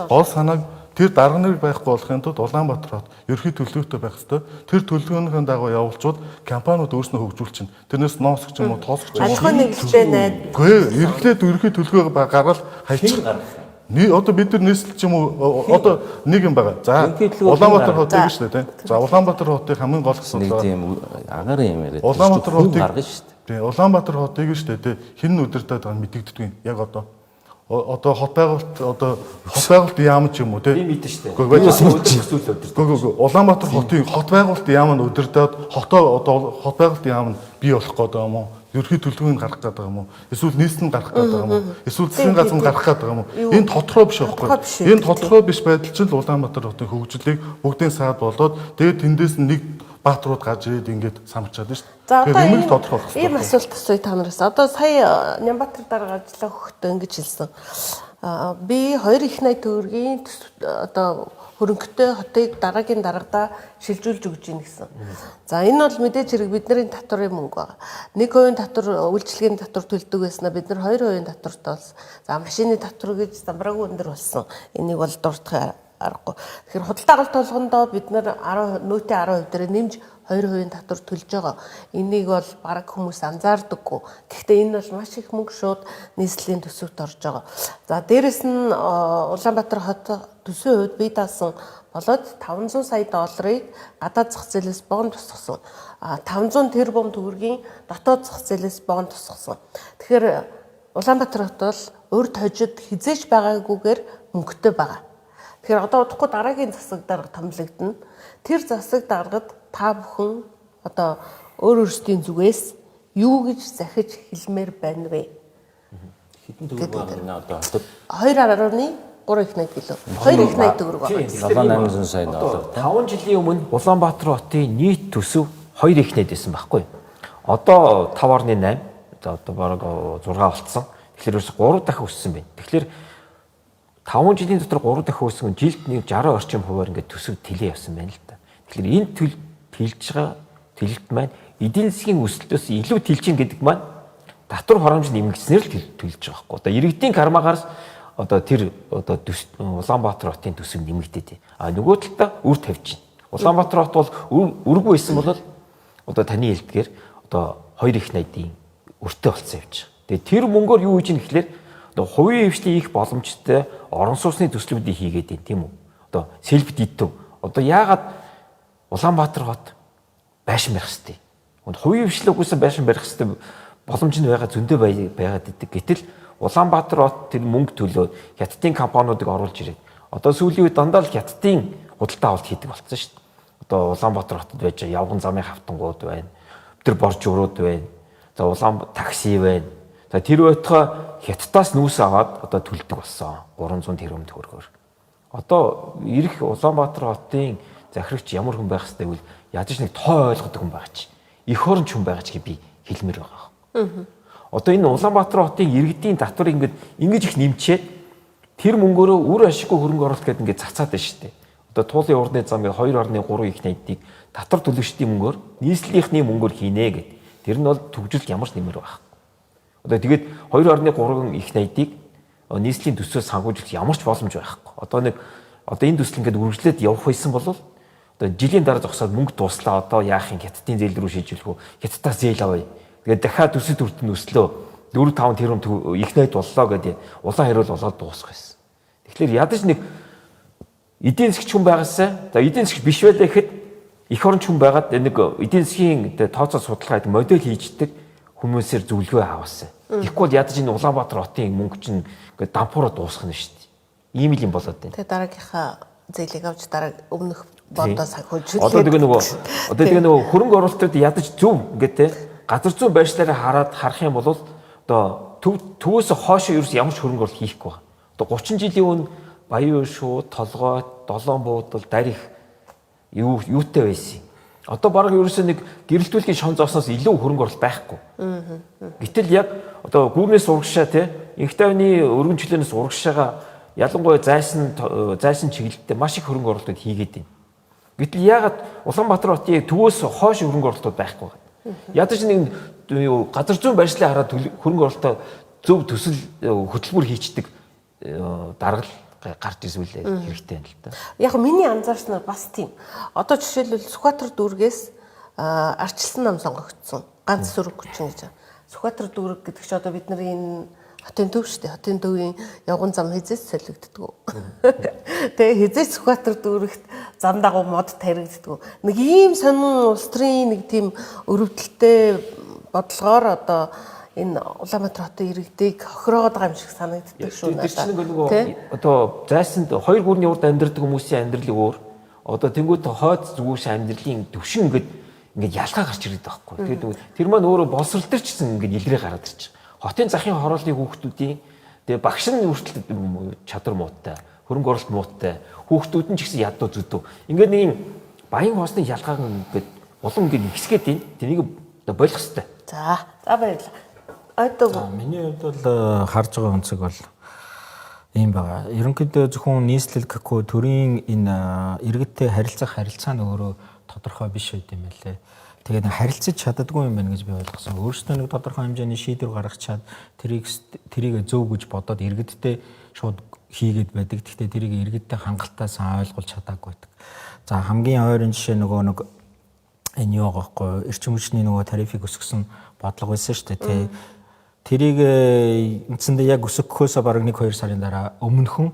Гол санааг тэр дарга нарыг байхгүй болохын тулд Улаанбаатар хот ерхий төлөвлөгөөтэй байх ёстой. Тэр төлөвлөгөөний дагуу явуулчвал компаниуд өөрснөө хөгжүүлчин. Тэрнээс ноос ч юм уу тоос ч юм уу. Алхам нэгтэй найд. Үгүй эрхлээд ерхий төлөвлөгөө гаргаад хайчих. Одоо бид нар нийслэл ч юм уу одоо нэг юм байгаа. За Улаанбаатар хотыг шүү дээ тийм. За Улаанбаатар хотыг хамгийн гол гэсэн нэг тийм агаар юм яриад. Улаанбаатар хотыг гаргана шүү дээ. Тийм Улаанбаатар хотыг шүү дээ тийм. Хин өдөртөө байгаа мэдэгддэг юм. Яг одоо хот байгуулалт яам ч юм уу тийм. Тийм мэдэн шүү дээ. Гэхдээ Улаанбаатар хотын хот байгуулалт яам нь өдөртөө хот байгуулалт яам нь бий болох гэдэг юм уу? Ерхий төлөвлөгөөг гаргах гэдэг юм уу? Эсвэл нийслэл нь гаргах гэдэг юм уу? Эсвэл засгийн газар нь гаргах гэдэг юм уу? Энэ тодорхой биш байхгүй. Энэ тодорхой биш байдал чинь Улаанбаатар хотын хөгжлийг бүгдийн саад болоод тэгээд тэндээс нэг баатрууд гарч ирээд ингээд самчаад шүү дээ. За одоо юм тодорхой болох. Ийм асуулт асууя та нараас. Одоо сая Нямбатар дарга ажиллаа өгөхдөө ингэж хэлсэн. Би 2 их найт төгрөгийн одоо хөрөнгөтэй хотыг дараагийн даргадаа шилжүүлж өгж гин гэсэн. За энэ бол мэдээж хэрэг бидний татварын мөнгө байна. 1% татвар үйлчлэгийн татвар төлдөг байснаа бид нар 2% татвартай болсон. За машины татвар гэж замбраагүй өндөр болсон. Энийг бол дуртах аргагүй. Тэгэхээр худалдаа авалт болгондоо бид нар 10 нөөтийн 10% дээр нэмж 2% татвар төлж байгаа. Энийг бол бараг хүмүүс анзаардаггүй. Гэхдээ энэ бол маш их мөнгө шууд нийслэлийн төсөвт орж байгаа. За дээрэс нь Улаанбаатар хот төсвийн хувьд бие даасан болоод 500 сая долларыг гадаад зах зээлээс богино тусгасан. 500 тэрбум төгрөгийн дотоод зах зээлээс богино тусгасан. Тэгэхээр Улаанбаатар хот бол урд хожид хизээж байгаагүйгээр мөнгөтэй байгаа. Тэгэхээр одоо удахгүй дараагийн засаг дарга томилогдно. Тэр засаг даргад та бүхэн одоо өөрсдийн зүгээс юу гэж захиж хэлмээр байна вэ? Хэдэн төгрөг байна одоо хотод? 2.3 их найт гэлөө. 2 их найт төгрөг байна. 7-800 сая доллар. 5 жилийн өмнө Улаанбаатар хотын нийт төсөв 2 их найт байсан байхгүй. Одоо 5.8. За одоо бараг 6 болцсон. Тэгэхээр ерөөс 3 дахин өссөн байна. Тэгэхээр 5 жилийн дотор 3 дахин өссөн жилд нэг 60 орчим хувиар ингээд төсөв тэлээ явсан байна л да. Тэгэхээр энэ тэлж байгаа тэлэлт маань эдийн засгийн өсөлтөөс илүү тэлж ин гэдэг маань татвар хоромж нэмэгдснээр л төлж байгаа байхгүй. Одоо иргэдийн кармагаас одоо тэр одоо Улаанбаатар хотын төсөв нэмэгдээд. А нөгөө талдаа үр тавьж байна. Улаанбаатар хот бол үргүй байсан бол одоо таны хэлдгээр одоо 2 их найдын өртөө болцсон явж байгаа. Тэгээ тэр мөнгөөр юу хийж ийн гэхлээр одоо хувийн хвшлийн их боломжтой орон сууцны төслүүдийг хийгээд байна тийм үү? Одоо селф дитв. Одоо яагаад Улаанбаатар хот байшин барих хэрэгтэй. Хувийн хвшлэггүйсэн байшин барих хэрэгтэй боломж нь байгаа зөндөө байгаад идэг. Гэтэл Улаанбаатар хот тэр мөнгө төлөө хятадын компаниудыг оруулж ирээд одоо сүүлийн үед дандаа л хятадын худалдаа авалт хийдэг болсон шүү дээ. Одоо Улаанбаатар хотод байж явган замын хавтангууд байна. Тэр борж өрөөд байна. За Улаан такси байна. За тэр байтугай хятадаас нүүс аваад одоо төлдөг болсон 300 тэрбум төгрөгөөр. Одоо ирэх Улаанбаатар хотын захирагч ямар хүн байх ёстой вэ? Яаж ч нэг тоо ойлгодог хүн байгаа чи. Эх оронч хүн байгаа ч би хэлмээр байгаа. Одоо энэ Улаанбаатар хотын иргэдийн татвар ингэж их нэмчээд тэр мөнгөөрөө үр ашиггүй хөрөнгө оруулалт гэдэг ингээд цацаад байна шүү дээ. Одоо туулын урдны замыг 2.3 их найдыг татвар төлөгчдийн мөнгөөр нийслэлийнхний мөнгөөр хийнэ гэд. Тэр нь бол төгжөлд ямар ч нэмэр байх. Одоо тэгээд 2.3 их найдыг нийслэлийн төсвөөс санхүүжүүлэх ямар ч боломж байхгүй. Одоо энэ төсөл ингээд үргэлжлээд явах байсан бол одоо жилийн дараа зогсоод мөнгө дууслаа. Одоо яах юм хятадын зээл рүү шийдвэрлэх үү? Хятадаас зээл авъя. Тэгээд дахиад төсөл төртөнд өслөө 4-5 тэрбум их найд боллоо гэдэг улаан хариул болоод дуусах байсан. Тэгэхээр ядаж нэг эдийн засгч хүн байгаасаа за эдийн засгч биш байлаа гэхэд эх оронч хүн байгаад нэг эдийн засгийн тооцоо судалгаа гэдэг модель хийждэг хүмүүсээр зөвлөгөө аваасан. Тэгэхгүй бол ядаж энэ Улаанбаатар хотын мөнгө чинь ингээд дампуураа дуусгах нь шүү дээ. Ийм л юм болоод байна. Тэгээ дараагийнхаа зээлийг авч дараа өмнөх бодоо санхүүжилээд одоо тэгээ нөгөө хөрөнгө оруулалтууд ядаж зөв ингээд те газар зүйн байршлаараа харах юм бол одоо төвөөс хоошоо ерөөс ямар ч хөрөнгө оруулалт хийхгүй байна. Одоо 30 жилийн өмнө Баян шууд, толгой, долоон буудал, дарих юутай байсан. Одоо бараг ерөөсөө нэг гэрэлтүүлгийн шон зоосноос илүү хөрөнгө оруулалт байхгүй. Гэтэл яг одоо гүүрнээс урагшаа те инхтайвны өргөн чөлөөнөөс урагшаага ялангуяа зайсан чиглэлдээ маш их хөрөнгө оруулалт хийгээд байна. Гэтэл яагаад Улаанбаатар хотын төвөөс хойш хөрөнгө оруулалт байхгүй байна. Ядаж нэг газар зүйн байршлыг хараад хөрөнгө оруулалтаа зөв төсөл хөтөлбөр хийчдэг даргал гарч ирсүүлээ хэрэгтэй юм л да. Яг миний анзаарснаар бас тийм. Одоо жишээлбэл Сүхбаатар дүүргээс арчилсан нам сонгогдсон. Ганц сүрэг хүчин гэж. Сүхбаатар дүүрэг гэдэг чинь одоо бидний энэ хотын төв шүү дээ. Хотын төвийн явган зам хизээс солигддог. Тэгээ хизээс Сүхбаатар дүүрэгт зам дагуу мод таригддаг. Нэг ийм сонин улс төрийн нэг тийм өрөвдөлттэй бодлогоор одоо энэ Улаанбаатар хотын иргэдийг хохироогоод байгаа юм шиг санагддаг шүү надад. Тэр чинь нөгөө одоо зайсанд хоёр гүрний урд амьдардаг хүмүүсийн амьдралыг өөр. Одоо тэнгуут хойд зүгүүш амьдралын төвшин ингээд ялгаа гарч ирээд байгаа байхгүй. Тэгээд тэр маань өөрөө боловсрал дээр ч гэсэн ингээд илрээ гараад ирж байгаа. Хотын захын хорооллын хүүхдүүдийн тэгээд багш нь хүртэл чадвар муутай, хөрөнгө оруулалт муутай, хүүхдүүд нь ч гэсэн ядуу зүдүү. Ингээд нэг юм баян хоосны ялгааг ингээд улам ингээд ихсгээд байна. Тэнийг болох хэрэгтэй. За баярлалаа. Миний хувьд бол харж байгаа өнцөг бол ийм байгаа. Ерөнхийдөө зөвхөн нийслэл гэхгүй төрийн энэ иргэдтэй харилцаа нь өөрөө тодорхой биш байт юм байлээ. Тэгээд харилцаж чаддаггүй юм байна гэж би ойлгосон. Өөрөөсөө нэг тодорхой хэмжээний шийдвэр гаргаж чад тэрийг зөв гэж бодоод иргэдтэй шууд хийгээд байдаг. Гэхдээ тэрийг иргэдтэй хангалттай сайн ойлгуулж чадаагүй байдаг. За хамгийн ойрын жишээ нөгөө нэг энэ юу байгаа байхгүй эрчим хүчний нөгөө тарифыг өсгсөн бодлого байсан шүү дээ. Тэрийг эндсэндээ яг өсгөхөөсөө бараг 1-2 сарын дараа өмнөхөн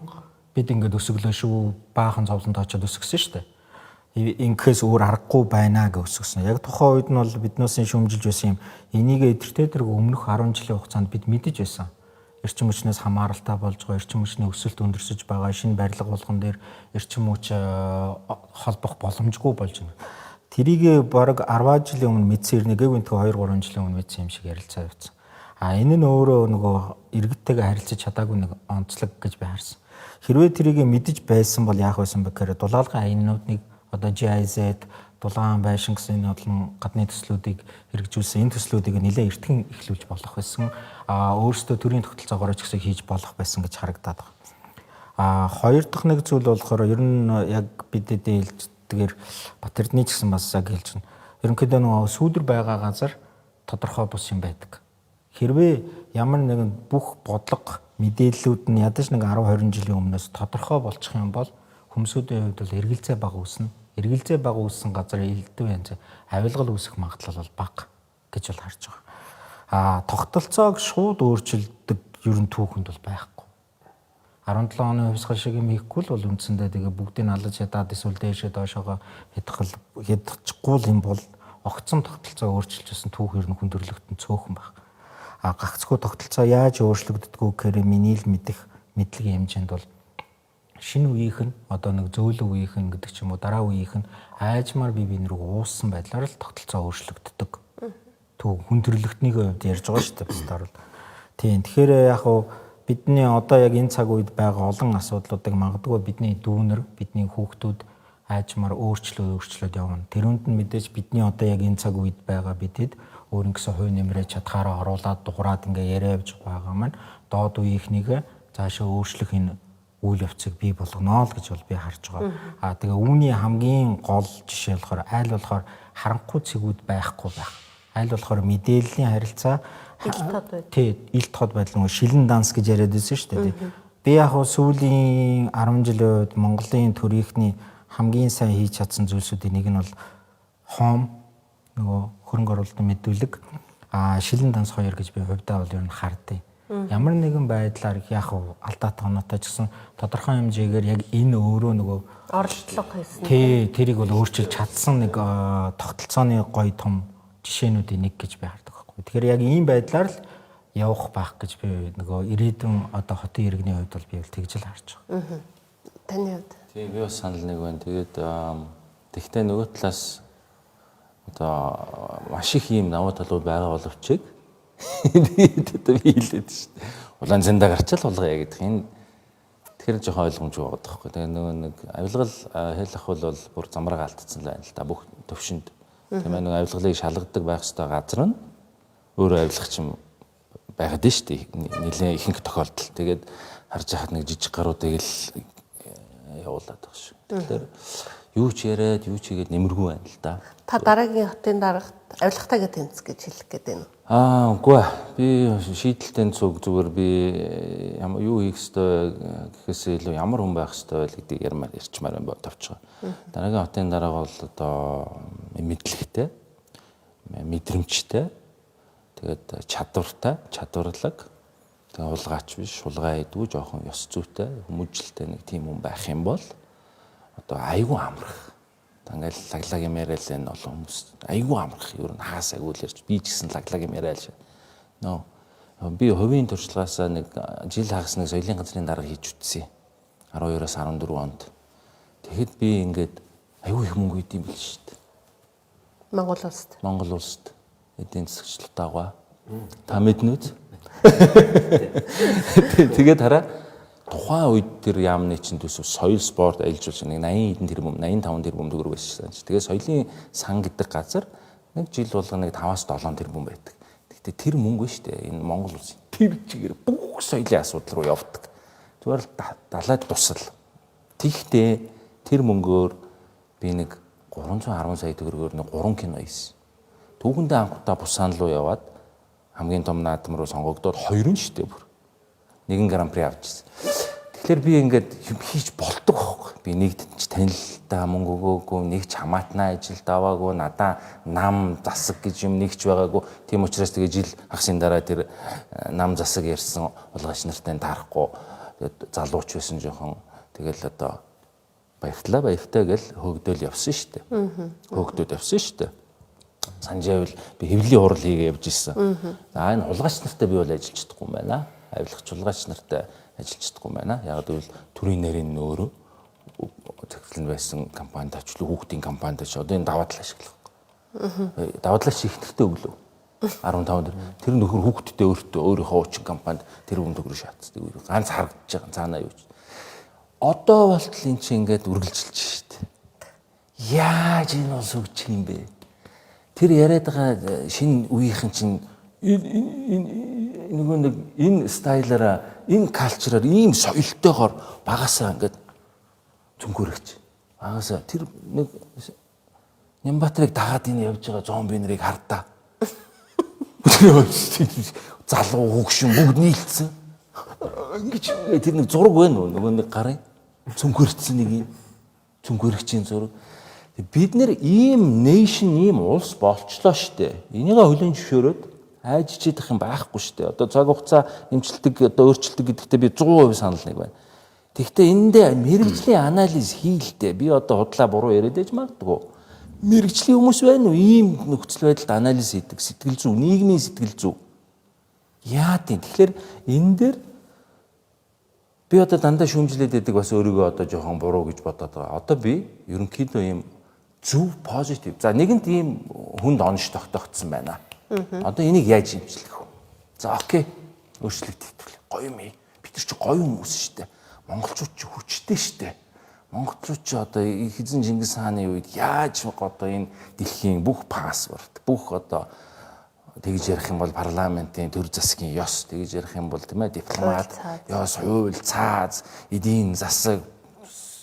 бид ингээд өсөглөө шүү баахан зовлонт очоод өсгсөн шүү дээ. Инкээс өөр аргагүй байна гэж өсгсөн. Яг тухайн үед нь бол биднээс шүүмжилж байсан юм. Энийг эдэртэйг өмнөх 10 жилийн хугацаанд бид мэдэж байсан. Эрчим хүчнээс хамааралтай болж байгаа, эрчим хүчний өсөлт өндөрсөж байгаа, шинэ барилга болгон дээр эрчим хүч холбох боломжгүй болж байна. Тэрийг бараг 10 жилийн өмнө мэдсэн ирнэ гэвэн 2-3 жилийн өмнө мэдсэн юм шиг ярилцаа явуулсан. Энэ нь өөрөө нөгөө иргэдтэйгээ харилцаж чадаагүй нэг онцлог гэж би харсан. Хэрвээ тэрийг мэдэж байсан бол яах байсан бэ гэхээр дулаалгын аяннуудыг одоо GIZ, дулаан байшин гэсэн олон гадны төслүүдийг хэрэгжүүлсэн энэ төслүүдийг нэлээд эртхэн эхлүүлж болох байсан. Өөрөөсөө төрийн тогтолцоогоор ч гэсэн хийж болох байсан гэж харагдаад байна. Хоёр дахь нэг зүйл болохоор ер нь яг бидэд хэлждгээр Бат Эрдэнэ ч гэсэн бас яг хэлж байна. Ерөнхийдөө нөгөө сүүдэр байгаа газар тодорхой бус юм байдаг. Хэрвээ ямар нэгэн бүх бодлого мэдээллүүд нь ядаж нэг 10-20 жилийн өмнөөс тодорхой болчих юм бол хүмүүсийн хувьд бол эргэлзээ бага үүснэ. Эргэлзээ бага үүссэн газар элдв янз авилгал үүсэх магадлал бол бага гэж бол харж байгаа. Тогтолцоог шууд өөрчилдөг ер нь түүхэнд бол байхгүй. 17 оны хувьсгал шиг юм хийхгүй л бол үндсэндээ тэгээ бүгдийг алж ядаад эсвэл дээшээ доошоогоо хядчихгүй юм бол огцом тогтолцоо өөрчилжсэн түүх ер нь хүндрэлтэн цөөхөн байна. Гагцхүү тогтолцоо яаж өөрчлөгддгүү гэхээр миний л мэдлэгийн хэмжээнд бол шинэ үеийнх нь одоо нэг зөөлөн үеийнх нь гэдэг ч юм уу дараа үеийнх нь айжмаар бие рүү ууссан байдлаар л тогтолцоо өөрчлөгддөг. Төв хүндрэлтний хувьд ярьж байгаа шүү дээ бистаар бол. Тийм. Тэгэхээр яг хуу бидний одоо яг энэ цаг үед байгаа олон асуудлуудыг магадгүй бидний дүүнер, бидний хүүхдүүд айжмаар өөрчлөөд явна. Тэрүүнд нь мэдээж бидний одоо яг энэ цаг үед байгаа бидэд өөрөнгө гэсэн хувь нэмрээ чадхаараа оруулаад дуграад ингээ яриа явж байгаа маань доод үеийнхнийг цаашаа өөрчлөх энэ үйл явцыг бий болгоно л гэж бол би харж байгаа. Тэгээ үүний хамгийн гол жишээ болохоор аль болохоор харанхуй цэгүүд байхгүй байх. Аль болохоор мэдээллийн харилцаа илт хот байдал шилэн данс гэж яриад байсан шүү дээ. Би яг сүүлийн 10 жилийн үед Монголын төрийнхний хамгийн сайн хийж чадсан зүйлсүүдийн нэг нь бол хом нөгөө хөрөнгө оруулалтын мэдүүлэг шилэн данс 2 гэж би хувьдаа бол ер нь хардыг. Ямар нэгэн байдлаар яг алдаатай оноотой ч гэсэн тодорхой хэмжээгээр яг энэ өөрөө нөгөө оролдлого хийсэн. Тэрийг бол өөрчилж чадсан нэг тогтолцооны гоё том жишээнүүдийн нэг гэж би хардаг байхгүй. Тэгэхээр яг ийм байдлаар л явах байх гэж би нөгөө ирээдүйн одоо хотын иргэний хувьд бол би бол тэгж л харж байгаа. Таны хувьд? Тийм би бас санал нэг байна. Тэгээд Тэгэхдээ нөгөө талаас одоо маш их ийм давуу талууд байгаа боловч тэгээд одоо би хэлээд шүү дээ. Улаан зандаа гарчаал болгоё гэдэг энэ тэгэхээр жоохон ойлгомжгүй байгаа байхгүй. Тэгээд нөгөө нэг авилгал хэл ах бол бүр замраа алдсан л байна л да бүх төвшөнд. Тийм ээ, нөгөө авилгалыг шалгадаг байх ёстой газар нь өөрөө авилгач юм байгаад нь шүү дээ. Нилээн ихэнх тохиолдолд. Тэгээд харж хахад нэг жижиг гаруудыг л явуулаад байгаа шүү. Тэгэхээр юу ч яриад юу ч хийгээд нэмэргүй байна л да. Та дараагийн хотын дарагт авилгатайгаа тэнцэх гэж хэлэх гээд байна. Үгүй ээ. Би шийдэлтэн зүгээр би юу хийх ёстой гэхээс илүү ямар хүн байх ёстой вэ гэдгийг ярьчмаар байна товч байгаа. Дараагийн хотын дарга бол одоо мэдлэгтэй, мэдрэмжтэй, тэгээд чадварлаг, тэгээд улгаач биш, улгаа идүү, жоохон ёс зүйтэй, хүмүүжлтэй нэг тийм хүн байх юм бол одоо айгүй амрах. Ингээл лаглаг юм яриад л энэ олон хүмүүс айгүй амрах. Ер нь хаас айгүй л ярьж би ч гэсэн лаглаг юм яриад л. Би хувийн туршлагаасаа нэг жил хагас нэг соёлын газрын дарга хийж үтсэн. 12-оос 14 онд. Тэгэхэд би ингээд айгүй их мөнгө идэм бил шүү дээ. Монгол улсад эдийн засагчлалт аваа. Та мэднэ үү? Тэгээд хараа тухайн үед тэр яамны чинь төсөв соёл спорт аялжуулж нэг 80 хэдэн тэрбум 85 тэрбум төгрөг байсан. Тэгээ соёлын сан гэдэг газар нэг жил болго нэг 5-аас 7 тэрбум байдаг. Гэхдээ тэр мөнгө шүү дээ. Энэ Монгол улсын тэр чигээр бүх соёлын асуудал руу явдаг. Зүгээр л далайд тусал. Тэгтээ тэр мөнгөөр би нэг 310 сая төгрөгөөр нэг 3 кино хийсэн. Түүхэндээ анхудаа Бусан руу яваад хамгийн том наадам руу сонгогдоод 2 нь шүү дээ бүр. 1 гран при авчихсан. Тэгэхээр би ингээд юм хийж болдог байхгүй. Би нэгд ч танилтаа мөнгө өгөөгүй, нэг ч хамаатнаа ажилд аваагүй, надаа нам засаг гэж юм нэгч байгаагүй. Тийм учраас тэгээ жил хагасын дараа тэр нам засаг ярьсан улгаач нартай таарахгүй. Тэгээд залууч байсан жоохон. Тэгэл одоо баяртай гэл хөөгдөөл явсан шүү дээ. Хөөгдөд явсан шүү дээ. Санжаавал би хэвлэлийн хурал хийгээ явж ирсэн. За энэ улгаач нартай би бол ажиллаж чадахгүй юм байна. Авилгач улгаач нартай ажиллаж чадахгүй юм байна. Яг гэвэл төрийн нарийн өөрөө захирлын байсан компанид ачлаа хүүхдийн компанид ч одоо энэ даваа тал ашиглах. Даваа талаа шийхтэртэй өглөө 15 дээр тэр нөхөр хүүхдтэй өөрийнхөө хуучин компанид тэр хүн төгрөг шаацдаг. Ганц харагдаж байгаа цаанаа юу ч. Одоо болтол эн чинь ингээд үргэлжилж штт. Яаж энэ ус өгч юм бэ? Тэр яриад байгаа шинэ үеийнхэн чинь энэ стайлаараа энэ калчраар ийм соёлтойгоор багасаа ингээд зүнгөрөгч. Багасаа тэр нэг Нямбатрыг дагаад энэ явж байгаа зомби нарыг хардаа. Залуу хөгшин бүгд нийлцсэн. Ингэж тэр нэг зураг байна уу? Нөгөө нэг гарын цүнхэрчсэн нэг юм цүнхэрчийн зураг. Бид нэр ийм нейшн ийм улс болчлоо штэ. Энийгээ хөлийн зөвшөөрөөд айж чийдэх юм байхгүй штэ. Одоо цаг хугацаа эмчилдэг одоо өөрчлөлт гэдэгтээ би 100% санал нэг байна. Тэгэхдээ эндээ мэрэгжлийн анализ хийлдэ. Би одоо худлаа буруу яриад байж магадгүй. Мэрэгжлийн хүмүүс байна уу? Ийм нөхцөл байдалд анализ хийдэг, сэтгэл зүй, нийгмийн сэтгэл зүй. Яа тийм. Тэгэхээр энэ дээр би одоо дандаа шүүмжлээд байдаг бас өөрийгөө одоо жоохон буруу гэж бодоод байгаа. Одоо би ерөнхийдөө ийм зөв позитив. За нэгэнт ийм хүнд онш тогтогдсон байна. Одоо энийг яаж имжлэх вэ? За окей. Өөрчлөлт хийх. Гоё юм. Бид нар чи гоё хүмүүс шүү дээ. Монголчууд ч хүчтэй шүү дээ. Монголчууд ч одоо хэзэн Чингис хааны үед яаж одоо энэ дэлхийн бүх паспорт, бүх одоо тэгж ярих юм бол парламентын төр засгийн ёс, тэгж ярих юм бол тийм ээ дипломат, ёс, хууль, цааз, эдийн засаг,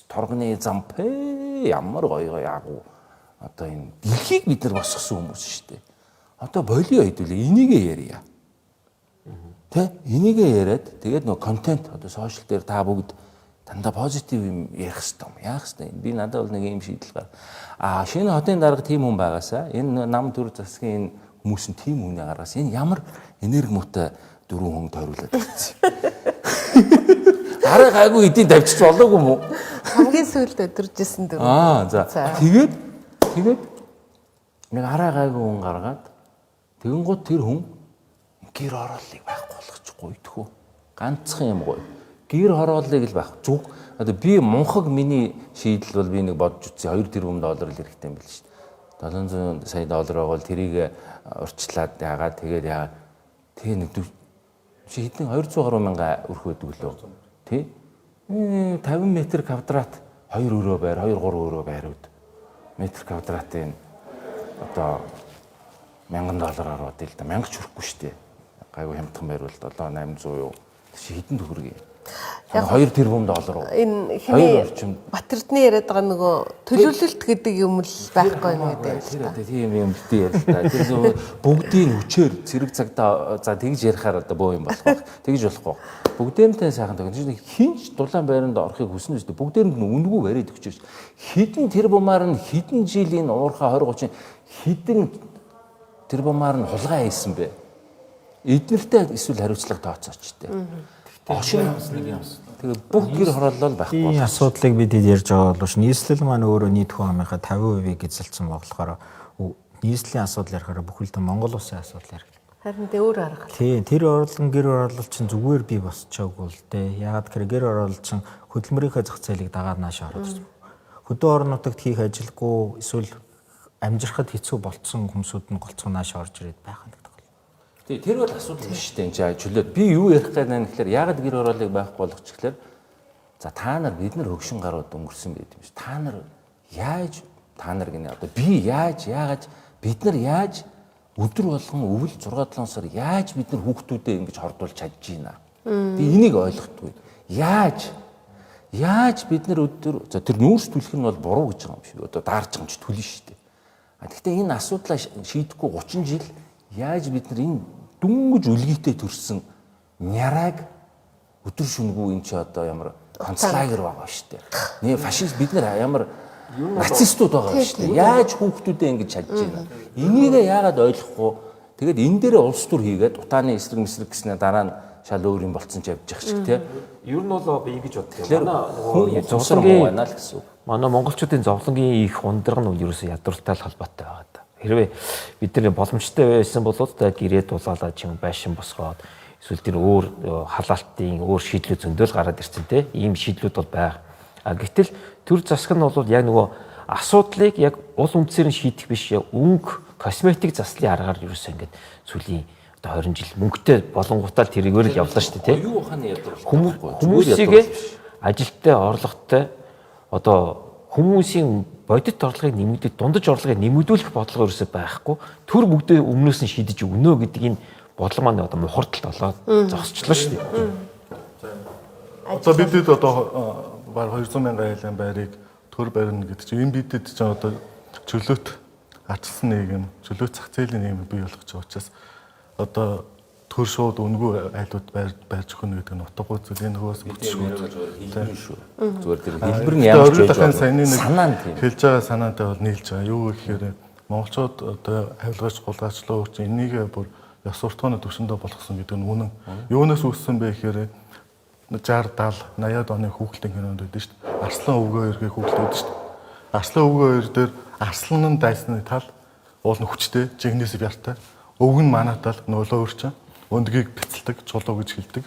торгоны зам ямар гоё яагуу. Одоо энэ дэлхийг бид нар босгосон хүмүүс шүү дээ. Одоо болио хэдүүлээ энийгээ ярья. Тэ энийгээ яриад тэгээд нөгөө контент одоо сошиал дээр та бүгд дандаа позитив юм ярих хэрэгтэй юм. Яах хэрэгтэй. Би надад бол нэг юм шийдэл гар. Шинэ хотын дарга тийм хүн байгаасаа энэ нам төр засгийн хүмүүс нь тийм хүнээ гаргаас энэ ямар энерги муутай дөрвөн хүн тойруулаад ирсэн. Арай гайгүй эдийн давчиж болоогүй юм уу? Хамгийн сүүлд өдөржсэн дөрөв. За. Тэгээд нэг арай гайгүй хүн гаргаад тэгэнгუთ тэр хүн гэр ороолыг байхгүй болгочихгүй идэх үү. Ганцхан юм гоё. гэр хорооллыг л байх. Зүг одоо би мунхаг миний шийдэл бол би нэг бодож үзье 2 тэрбум доллар л хэрэгтэй юм биш шүү дээ. 700 сая доллар байвал тэрийг урьдчилаад яагаад тэгээд яа тэгээ нэг хэдэн 200 гаруй мянга өрх байдаг лөө. Тий? 50 м квадрат 2 өрөө байр, 2 3 өрөө байрууд. Метр квадратын одоо $1000 ороод л да 1000 ч хүрэхгүй шүү дээ. Гайгүй хямдхан байр бол 7-800 юу. Хэдэн төгрөг юм. 2 тэрбум доллар. Энэ хиний Батэрдны яриад байгаа нөгөө төлөвлөлт гэдэг юм л байхгүй юм гэдэг юм л та. Тийм юм битээ ярил та. Тэр бүгдийн хүчээр зэрэг цагтаа за тэгж ярихаар одоо бөө юм болох байх. Тэгж болохгүй. Бүгдээрнтэй сайхан төгөн. Хинч дулаан байранд орохыг хүснэ шүү дээ. Бүгдээрэнд нь үнэгүй бариад өгч шүү. Хідэн тэрбумаар нь хідэн жилийн уурхаа 20 30 хідэн тэрбумаар нь хулгай хийсэн бэ. Эднэртэй эсвэл хариуцлага тооцоочтой. Ошин нэг юм. Тэгээ бүх гэр хороолол байхгүй. Энэ асуудлыг бид ярьж байгаа боловч нийслэл маань өөрөө нийт хүн амынхаа 50%-ийг эзэлсэн болохоор нийслэлийн асуудал ярихаараа бүхэлдэн Монгол улсын асуудал ярих. Харин тэ өөр арга. Тийм, тэр орлон гэр хороолол чинь зүгээр бий босчоогүй л дээ. Яагаад гэхээр гэр хороолол чинь хөдөлмөрийнхөө зах зээлийг дагаад нааш орж. Хөдөө орон нутагт хийх ажилгүй эсвэл амжирахад хэцүү болцсон хүмүүсүүд нь голцоо нааш орж ирээд байх нь. Тэр бол асуудал биш шүү дээ. Энд чөлөөд би юу ярих гээд байна гэхээр ягаад гэр хорооллыг байхгүй болгочихлоо. За та нар бид нар хөгшин гарууд өнгөрсөн байт юм шүү. Та нар яаж та нар гинэ одоо би яагаад бид нар яаж өдөр болгон өвөл 6-7 сар яаж бид нар хүүхдүүдээ ингэж хордуулж чадж байна. Би энийг ойлгохгүй. Яаж бид нар өдөр за тэр нүүрс түлхэх нь бол буруу гэж байгаа юм шиг. Одоо даарч байгаа юм чи түлэн шүү дээ. Гэхдээ энэ асуудлаа шийдэхгүй 30 жил яаж бид нар энэ дүнгэж үлгийтэй төрсэн няраг өдөр шөнөгүй энэ ч одоо ямар концлагер байгаа шүү дээ. Нэ фашист бид нар ямар нацистууд байгаа шүү дээ. Яаж хүүхдүүдээ ингэж чадж байна. Энийг яагаад ойлгохгүй. Тэгээд энэ дээр улс төр хийгээд утааны эсрэг гэснээр дараа нь шал өөр юм болцсон ч явж явах шиг тийм. Ер нь бол би ингэж боддог. Манай зовлонгийн байна л гэсэн. Манай монголчуудын зовлонгийн их ундраг нь ерөөсөө ядвартай холбоотой байгаа. Хэрвээ бид нар боломжтой байсан бол гэрээ дулаалаад юм байшин босгоод эсвэл тэр өөр халаалтын өөр шийдлүүд зөндөл гараад ирсэн те ийм шийдлүүд бол байгаа. Гэтэл төр засаг нь бол яг нөгөө асуудлыг яг уул үндсээр нь шийдэх биш өнгө косметик заслын аргаар ерөөсөө ингээд сүүлийн одоо 20 жил мөнгөтэй болонгуудаа тэрийгээр л явлаа шүү дээ те. Юу хана ядрах хүмүүсийг ажилттай орлоготой одоо хүмүүсийн бодит орлогыг нэмэгдэх, дундаж орлогыг нэмэгдүүлэх бодлого ерөөсөй байхгүй. Төр бүгдээ өмнөөс нь шийдэж өгнө гэдэг энэ бодлого маань одоо мухардталт болоод зогсчлоо шүү дээ. Одоо бидэд одоо баг 200 мянган айлын байрыг төр барина гэдэг чинь энэ бидэд ч одоо чөлөөт ачсан нийгэм, чөлөөт зах зээлийн нийгэм бий болгож байгаа учраас одоо төр шууд үнгүй айлууд барьж өгнө гэдэг нь утгагүй зүйл. Энэ нөгөөс бүтшгүй. Зүгээр тэр хэлбэр нь ямар ч байж санаа хэлж байгаа санаатай бол нийлж байгаа. Юу гэхээр монголчууд одоо авилгаач гулгаачлаа өгч энийг бүр ёс суртахууны төвшөндөө болгосон гэдэг нь үнэн. Юунаас үүссэн бэ гэхээр 60 70 80-аад оны хүүхэлдэйн кинонд байдаг шүү дээ. Арслан өвгөө эргээ хүүхэлтэй байдаг шүү дээ. Арслан өвгөө эр дээр арслан нь дайсны тал уул нь хүчтэй, жигнээс бяртай. Өвг нь манатал нөлөө өрчин. Өндгийг бяцалдаг, чулуу гэж хэлдэг.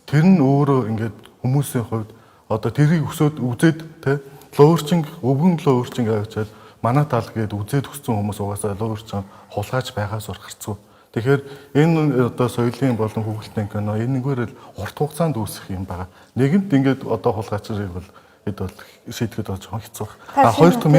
Тэр нь өөрөө ингээд хүмүүсийн хувьд одоо тэрийг өсөөд үзээд те лөөрчин өвгөн лөөрчин авчаад манай тал гээд үзээд өссөн хүмүүс угаасаа лөөрчин хулгайч байгаа сур гарцгүй. Тэгэхээр энэ одоо соёлын болон хүүхэлдэйн кино энэгээр л урт хугацаанд үүсэх юм байгаа. Нэгэнт ингээд одоо хулгайчрыг бол хэд бол шийдэхэд бол жоохон хэцүү. Хоёр дахь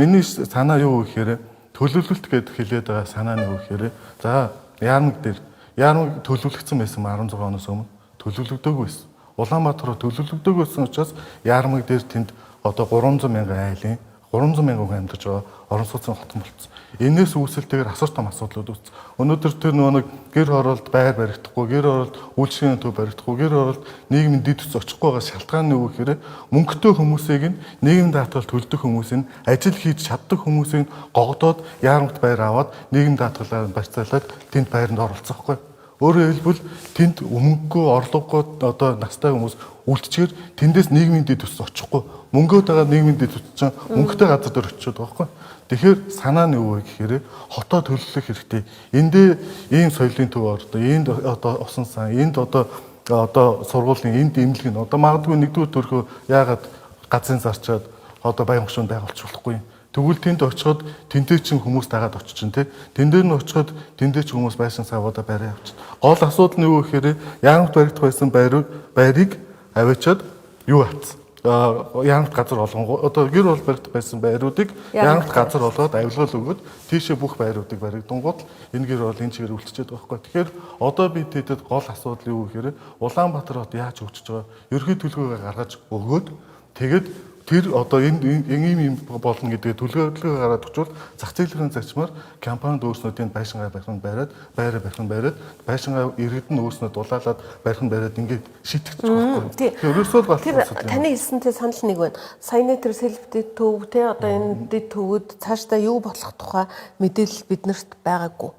миний санаа юу гэхээр төлөвлөлт гэд хэлээд байгаа санаа нь юу гэхээр за яармаг дээр яармаг төлөвлөгдсөн байсан 16 оноос өмнө төлөвлөгдөөгүй байсан. Улаанбаатар төлөвлөгдөөгүй байсан учраас яармаг дээр тэнд одоо 300 мянган айлын 300 мянган хүн амьдарч байгаа орон сууцны хотон болцсон. Энээс үүсэлтэйгээр асар том асуудлууд үүссэн. Өнөөдөр тэр нэг гэр хороолт байр баригдахгүй, гэр хороолт үйлчлэгийн төв баригдахгүй, гэр хороолт нийгмийн дэд үс очихгүй байгаа шалтгаан нь юу гэхээр мөнгөтэй хүмүүсийг нийгэм даатгалд төлдөг хүмүүсийн ажил хийж чаддаг хүмүүсийн гогодоод яармагт байр аваад нийгэм даатгалаар барьцаалаад тэнд байранд оролцох байхгүй. Өөрөөр хэлбэл тэнд мөнгөгүй орлогогүй одоо настай хүмүүс үлдчихээр тэндээс нийгмийн дэд үс очихгүй. Мөнгөд байгаа нийгмийн дэд үс чинь мөнгөтэй газар дээр очиод байгаа байхгүй. Тэгэхээр санаа нь юу вэ гэхээр хотоо төлөвлөх хэрэгтэй. Эндээ ийм соёлын төв ордоо, энд одоо усан сан, энд одоо одоо сургуулийн энд имлэг нь одоо магадгүй нэгдүгээр төрхөө яагаад газрын зарчаад одоо баян гушуунд байгуулж болохгүй. Тэгвэл тэнд очиод тэнтэй чин хүмүүс дагаад очиж тий. Тэн дээр нь очиод тэнтэй ч хүмүүс байшин савуудаа барай авчих. Гол асуудал нь юу гэхээр яамт баригдах байсан байрыг аваачаад юу атсан. Яамт газар олгонгоо одоо гэр бол баригдах байсан байруудыг яамт газар олгоод авилгал өгөөд тийшээ бүх байруудыг баригдангууд энэ гэр бол энэ чигээр үлдчихэд байгаа байхгүй. Тэгэхээр одоо бид тэдэд гол асуудал юу гэхээр Улаанбаатар хот яаж хөгжиж байгаа ерхий төлгөөгээ гаргаж өгөөд тэгээд тэр одоо энэ ийм болно гэдэг төлгөө гараад өгчвөл зах зээлийн зарчмаар компанид өөрснүүдийн байшингаа барих нь байраад байшингаа иргэд нь өөрснөө дулаалаад барих нь байраад ингээд шийтгэж байгаа байхгүй. Тэр таны хэлсэнтэй санал нэг байна. Саяны тэр сэлбэдэд төв те одоо энэ дэд төвөд цаашдаа юу болох тухай мэдээлэл биднэрт байгаагүй.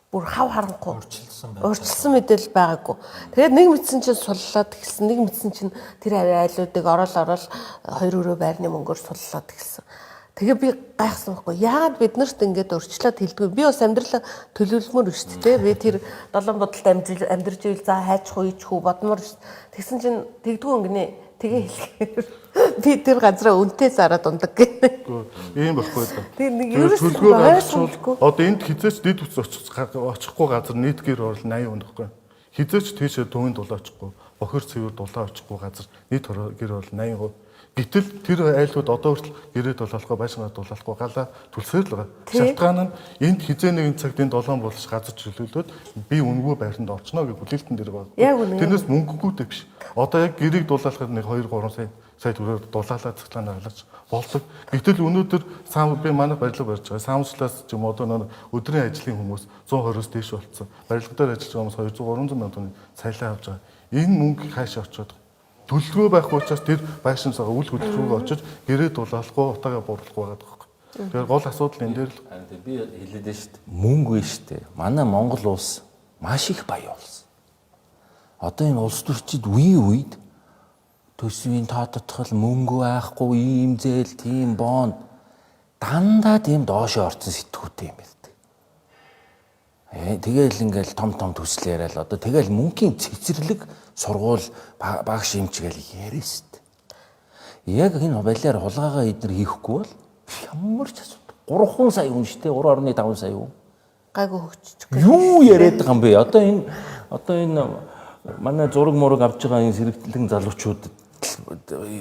Бүр хав харанхуй урьдчилсан мэдээлэл байгаагүй. Тэгээд нэг мэдсэн чинь суллаад эхэлсэн, нэг мэдсэн чинь тэр айлуудыг орол хоёр өрөө байрны мөнгөөр суллаад эхэлсэн. Тэгээ би гайхсан байхгүй. Яагаад биднэрт ингэж урьдчилаад хэлдэггүй? Би бас амьдралаа төлөвлөмөр шүү дээ. Би тэр долоон бодолд амьдарч ивэл за хайчих уу бодмоор шүү. Тэгсэн чинь тэгдэггүй өнгөнэ. Тэгээ хэлэхээр би тэр газараа үнтэй зараад ундаг гэнэ. Ийм байхгүй даа. Тэр нэг ерөөсөө ойлгохгүй. Одоо энд хизээч дэд үс очихгүй газар нийт гэр орол 80 өнөхгүй. Хизээч тийшээ төвийн дулаа очихгүй, бохир цэвэр дулаа очихгүй газар нийт гэр орол 80%. Гэтэл тэр айлууд одоо хүртэл гэрээ дулаалахгүй, байшингаа дулаалахгүй галаа түлсээр л байгаа. Шалтгаан нь энд хизээ нэгэн цагт энэ долоон болж газар чөлөөлөөд би үнгүй байранд орчно гэж хүлээлтэн дээр байгаа. Тэрнээс мөнгөгүйтэй биш. Одоо яг гэрийг дулаалахад нэг 2-3 сая төгрөөр дулаалаад цэглаан хаалгач болдог. Гэтэл өнөөдөр би манай барилга барьж байгаа. Саамслаас ч юм уу одоо өдрийн ажлын хүмүүс 120-оос дээш болцсон. Барилгадаар ажиллаж байгаа хүмүүс 200-300 мянган тонны цайлаа авч байгаа. Энэ мөнгө хаашаа очиод төлөвлөгөө байхгүй учраас тэр байшин сага үл хөдлөлгөөгөө очиж гэрээ дулаалахгүй утаагаа бууруулахгүй байгаа байхгүй. Тэгэхээр гол асуудал энэ дээр л би хэлээд байна шүү дээ. Мөнгө вэ шүү дээ. Манай Монгол улс маш их баян улс. Одоо энэ улс төрчид үед төсвийн тоо тодтол мөнгө байхгүй ийм зээл тийм бонд дандаа тийм доошоо орсон сэтгүүтэй юм байна. Тэгэл ингээл том төсөл яриад одоо тэгэл мөнгөний цэцэрлэг сургууль багш юмчгээл яриа шүү дээ. Яг энэ балиар хулгайгаа эднэр хийхгүй бол ямар ч асуудал 3 сая хүн шүү дээ 3.5 сая хүн гайгүй хөгжиж юу яриад байгаа юм бэ? Одоо энэ манай зураг мураг авч байгаа энэ сэрэгтлэн залуучууд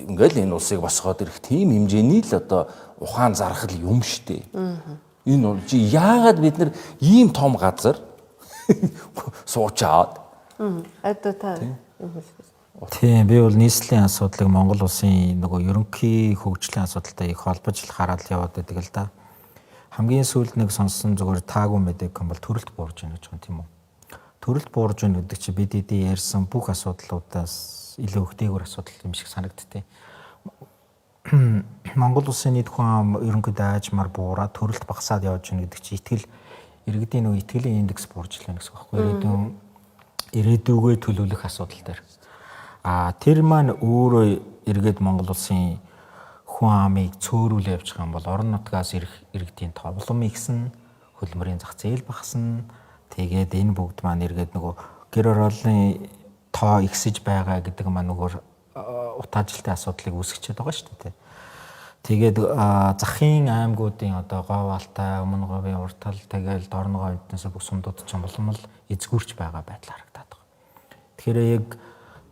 ингээл энэ улсыг босгоод ирэх тийм хэмжээний л одоо ухаан зархал юм шүү дээ. Энэ чи яагаад бид нар ийм том газар суучаад одоо та Тийм би бол нийслэлийн асуудлыг Монгол улсын нөгөө ерөнхий хөгжлийн асуудалтай их холбож хараад яваад байдаг л да. Хамгийн сүүлд нэг сонссон зүгээр таагүй мэдэг юм бол төрөлт буурж байна гэж байна тийм үү. Төрөлт буурж байна гэдэг чи бид эдийн ярьсан бүх асуудлуудаас илүү их дээгүүр асуудал юм шиг санагдтыг. Монгол улсын нийт хүн ам ерөнхийдөө аажмаар буураад төрөлт багасаад явж байна гэдэг чи иргэдийн нөгөө итгэлийн индекс буурж байна гэсэн үг байхгүй. Ирээдүгөө төлөвлөх асуудал дээр. Тэр маань өөрөө эргээд Монгол улсын хүн амыг цөөрүүлж явж байгаа юм бол орон нутгаас ирэх иргэдийн тоо улам ихсэн, хөлмөрийн зах зээл багасна. Тэгээд энэ бүгд маань эргээд нөгөө гэр орооллын тоо ихсэж байгаа гэдэг маань нөгөө утаажилтын асуудлыг үүсгэчихэд байгаа шүү дээ. Тэгээд захын аймагуудын одоо Говьалтай, Өмнө Говийн уртал тэгээд Дорногов эднээс бүх сумдууд ч юм болмол эзгүрч байгаа байдал харагдаад байгаа. Тэгэхээр яг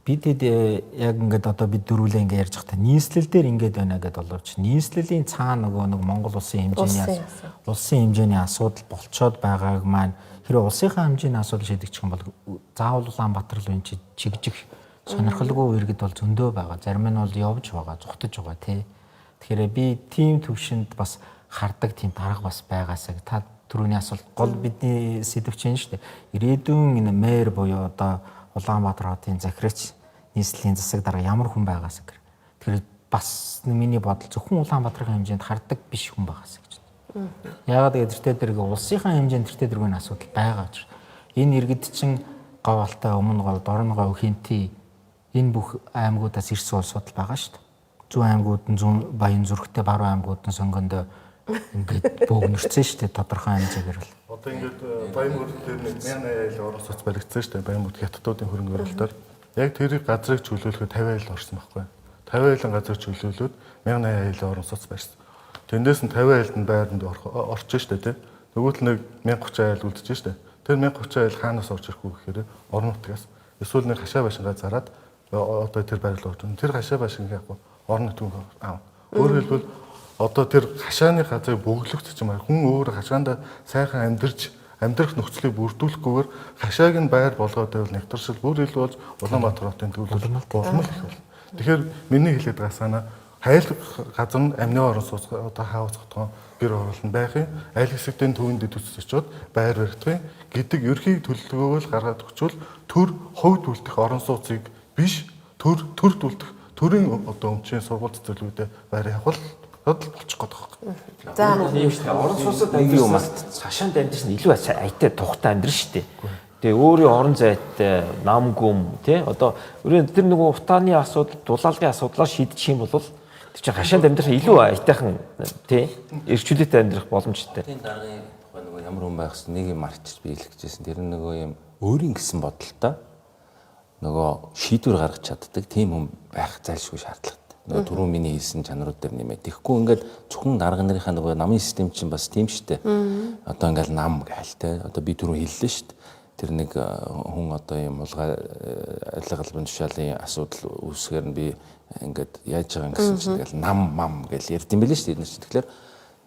бидэд яг ингээд одоо бид дөрвөлээ ингээд ярьж байхдаа нийслэл дээр ингээд байна гэдээ боловч нийслэлийн цаана нөгөө нэг Монгол улсын хэмжээний асуудал болцоод байгааг маань хэрэв улсынхаа хэмжээний асуудал шийдэгдэх юм бол заавал Улаанбаатар л энэ чигжих сонирхолгүй иргэд бол зөндөө байгаа. Зарим нь бол явж байгаа, зүхтэж байгаа тий. Тэгэхээр би тийм төвшөнд бас хардаг тийм дарга бас байгаасаа та түрүүний асуулт гол бидний сэдв чинь шүү дээ. Ирээдүйн энэ мэр буюу одоо Улаанбаатар хотын захирагч нийслэлийн засаг дарга ямар хүн байгаасаа гэр. Тэгэхээр бас миний бодол зөвхөн Улаанбаатарын хэмжээнд хардаг биш хүн байгаасаа гэж байна. Яагаад гэвэл тэртээ дэрэг улсынхаа хэмжээнд тэртээ дэргийн асуудал байгаа ч энэ иргэд чинь Говьалтай, Өмнө Говь, Дорногов, Хинти энэ бүх аймагуудаас ирсэн улсууд байгаа шүү дээ. Зүүн аймагуд нь Баян зүрхтэй, Баруун аймагуд нь Сонгонд ингээд бөөгнөрсөн шүү дээ тодорхой хэмжээгээр л. Одоо ингээд Баян мөрөл дээр нэг 1080 айл Орос соц баригдсан шүү дээ. Баян мөрөл хятадуудын хөрөнгө оруулалтаар Яг тэрийг газрыг чөлөөлөхөд 50 айл орсон байхгүй. 50 айлын газрыг чөлөөлөөд 1080 айлын орон сууц барьсан. Тэндээс нь 50 айлд нь байранд орчих штэ тий. Нөгөөт нэг 1030 айл үлдэж штэ. Тэр 1030 айл хаанаас орж ирэх вэ гэхээр орон нутгаас. Эсвэл нэг хашаа башингаа зараад одоо тэр байрлал орж ирнэ. Тэр хашаа башинг яг орон нутгийн аав. Өөрөөр хэлбэл одоо тэр хашааны газрыг бөглөгч юм аа. Хүн өөр хашаанда сайхан амьдрах нөхцөлийг бүрдүүлэхгүйгээр хашааг нь байр болгоод байвал нэгтаршил бүр илүү болж Улаанбаатар хотын төлөвлөлт болмол их бол. Тэгэхээр миний хэлээд байгаа санаа хайл газар нь амны орон сууц одоо хаав цогтгон гэр оролт байх юм. Аль хэсэгтээ төвөнд төсөж очиод байр баригдах гэдэг ерхий төлөвлөгөөгөө гаргаад өгчвөл төр хувьд үлдэх орон сууцыг биш төрд үлдэх төрийн одоо өмчийн сургууль цэцэрлэгүүдэд байр явах болчих гээд байгаа. За ийм шүү дээ. Орон сууцад амьдрал цаашаанд амьдрсан илүү айтай тухтай амьдрал шүү дээ. Тэгээ өөрийн орон зайтай нам гүм тий одоо тэр нөгөө утааны асуудал, дулаалгын асуудлаар шийдчих юм бол тэр чинь хашаанд амьдрах илүү айтайхан тий эрчүүлэлтэй амьдрах боломжтой. Тийм дараагийн тухай нөгөө ямар хүн байх вэ? Нэг юм марчиж би хэлэх гэжсэн. Тэр нөгөө юм өөрийн гэсэн бодолтой нөгөө шийдвэр гаргаж чаддаг тийм хүн байх зайлшгүй шаардлагатай. Нөгөө түрүү миний хэлсэн чанарууд дээр нэмээд. Тэгэхгүй ингээд зөвхөн дарга нарынхаа нөгөө намын систем чинь бас тийм шүү дээ. Одоо ингээд нам гайл те. Одоо би түрүү хэллээ шүү дээ. Тэр нэг хүн одоо юм улгаа алга албан тушаалын асуудал үүсгээр нь би ингээд яаж байгаа юм гэсэн чинь тэгэл нам гэж ярьд юм билээ шүү дээ. Тэгэхээр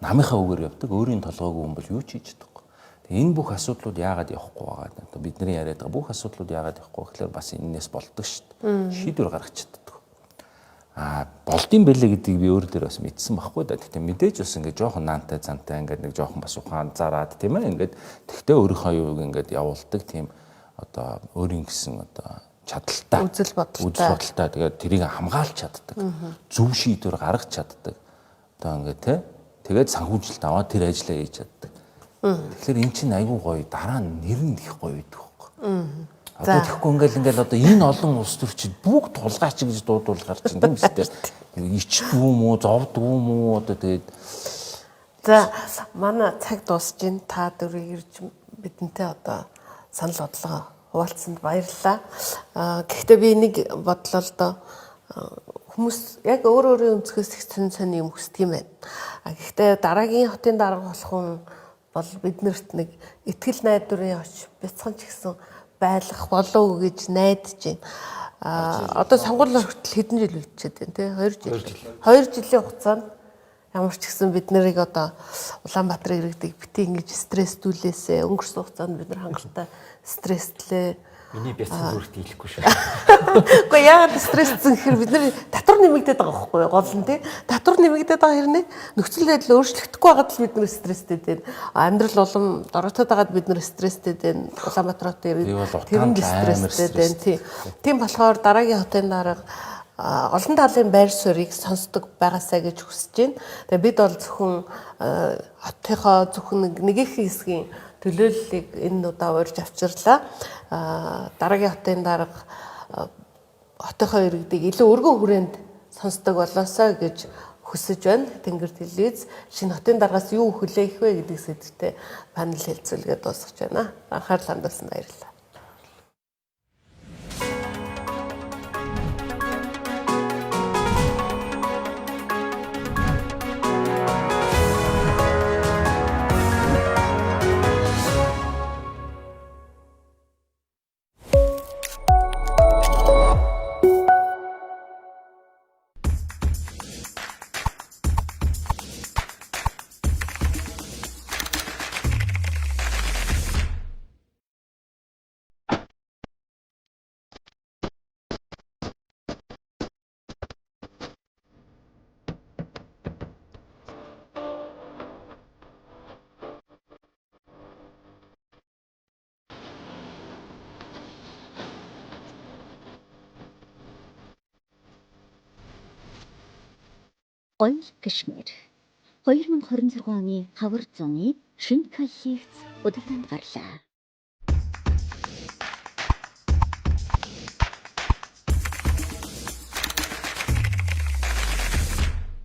намынхаа үгээр явдаг өөрийн толгойг хүн бол юу ч хийж чадахгүй. Тэгээ энэ бүх асуудлууд яагаад явахгүй байгаа вэ? Одоо бидний яриад байгаа бүх асуудлууд яагаад явахгүй вэ гэхээр бас энэс болдог шүү дээ. Шийдвэр гаргаж чаддаг. Болдсон бэлээ гэдгийг би өөр дээр бас мэдсэн байхгүй да. Гэхдээ мэдээж бас ингээд жоохон наантай цантай ингээд нэг жоохон бас ухаан зараад тийм ээ ингээд тэгтээ өөрийнхөө юуг ингээд явуулдаг тийм одоо өөрийн гэсэн одоо чадaltaй үзэл бодолтой тэгээд тэрийг хамгаалж чаддаг. Зөв шийдвэр гаргаж чаддаг. Одоо ингээд тэгээд санхүүжилт аваад тэр ажлаа хийж чаддаг. Тэгэхээр эн чинь айгүй гоё дараа нь нэр нь их гоё байдаг байхгүй. Одоо тэгэхгүй ингээл одоо энэ олон улс төр чинь бүгд тулгаач гэж дуудуулгаар чинь тийм үстэй. Ичдүү юм уу, зовдгүй юм уу одоо тэгээд за манай цаг дуусж ин та дөрөв ирж бидэнтэй одоо санал бодлого хуваалцсанд баярлалаа. Гэхдээ би нэг бодлоо л доо хүмүүс яг өөрийн өнцгөөс их сонь юм хүсдэг юм байна. Гэхдээ дараагийн хотын дарга болох хүн бол биднэрт нэг ихтгэл найдварын оч бяцхан ч гэсэн байлгах болов уу гэж найдаж байна. Одоо сонгуулийн хүртэл хэдэн жил үлдчихэд байна те 2 жил. 2 жилийн хугацаанд ямар ч гэсэн бид нарыг одоо Улаанбаатар иргэдэг бити ингэж стресстүүлээсээ өнгөрсөн хугацаанд бид нар хангалттай стресслээ. Миний бяцхан бүрт дийлэхгүй шүү. Гэхдээ яагаад стрессцэн гэхээр бид нар татвар нэмэгдээд байгаа байхгүй юу? Гол нь тий. Татвар нэмэгдээд байгаа хэрнээ нөхцөл байдал өөрчлөгдөхгүй байгаад л бид нар стресстэй байна. Амьдрал улам дорогтоод байгаад бид нар стресстэй байна. Улаанбаатар хотын тэр нь стресстэй байна тий. Тийм болохоор дараагийн хотын дарга олон талын байр суурийг сонсдог байгаасаа гэж хүсэж байна. Тэгээ бид бол зөвхөн хотынхоо зөвхөн нэг их хэсгийн төлөөллийг энэ удаа урьж авчирлаа. Дараагийн хотын дарга хотынхоо иргэдийг илүү өргөн хүрээнд сонсдог болоосоо гэж хүсэж байна. Тэнгэр телевиз шинэ хотын даргаас юу хүлээх вэ гэдэг сэдвтэ панел хэлцүүлгээ дуусгаж байна. Анхаарал хандуулсанд баярлалаа. Гоё Кашмир 2026 оны хавар зуны шинэ коллекц удирданд гарлаа.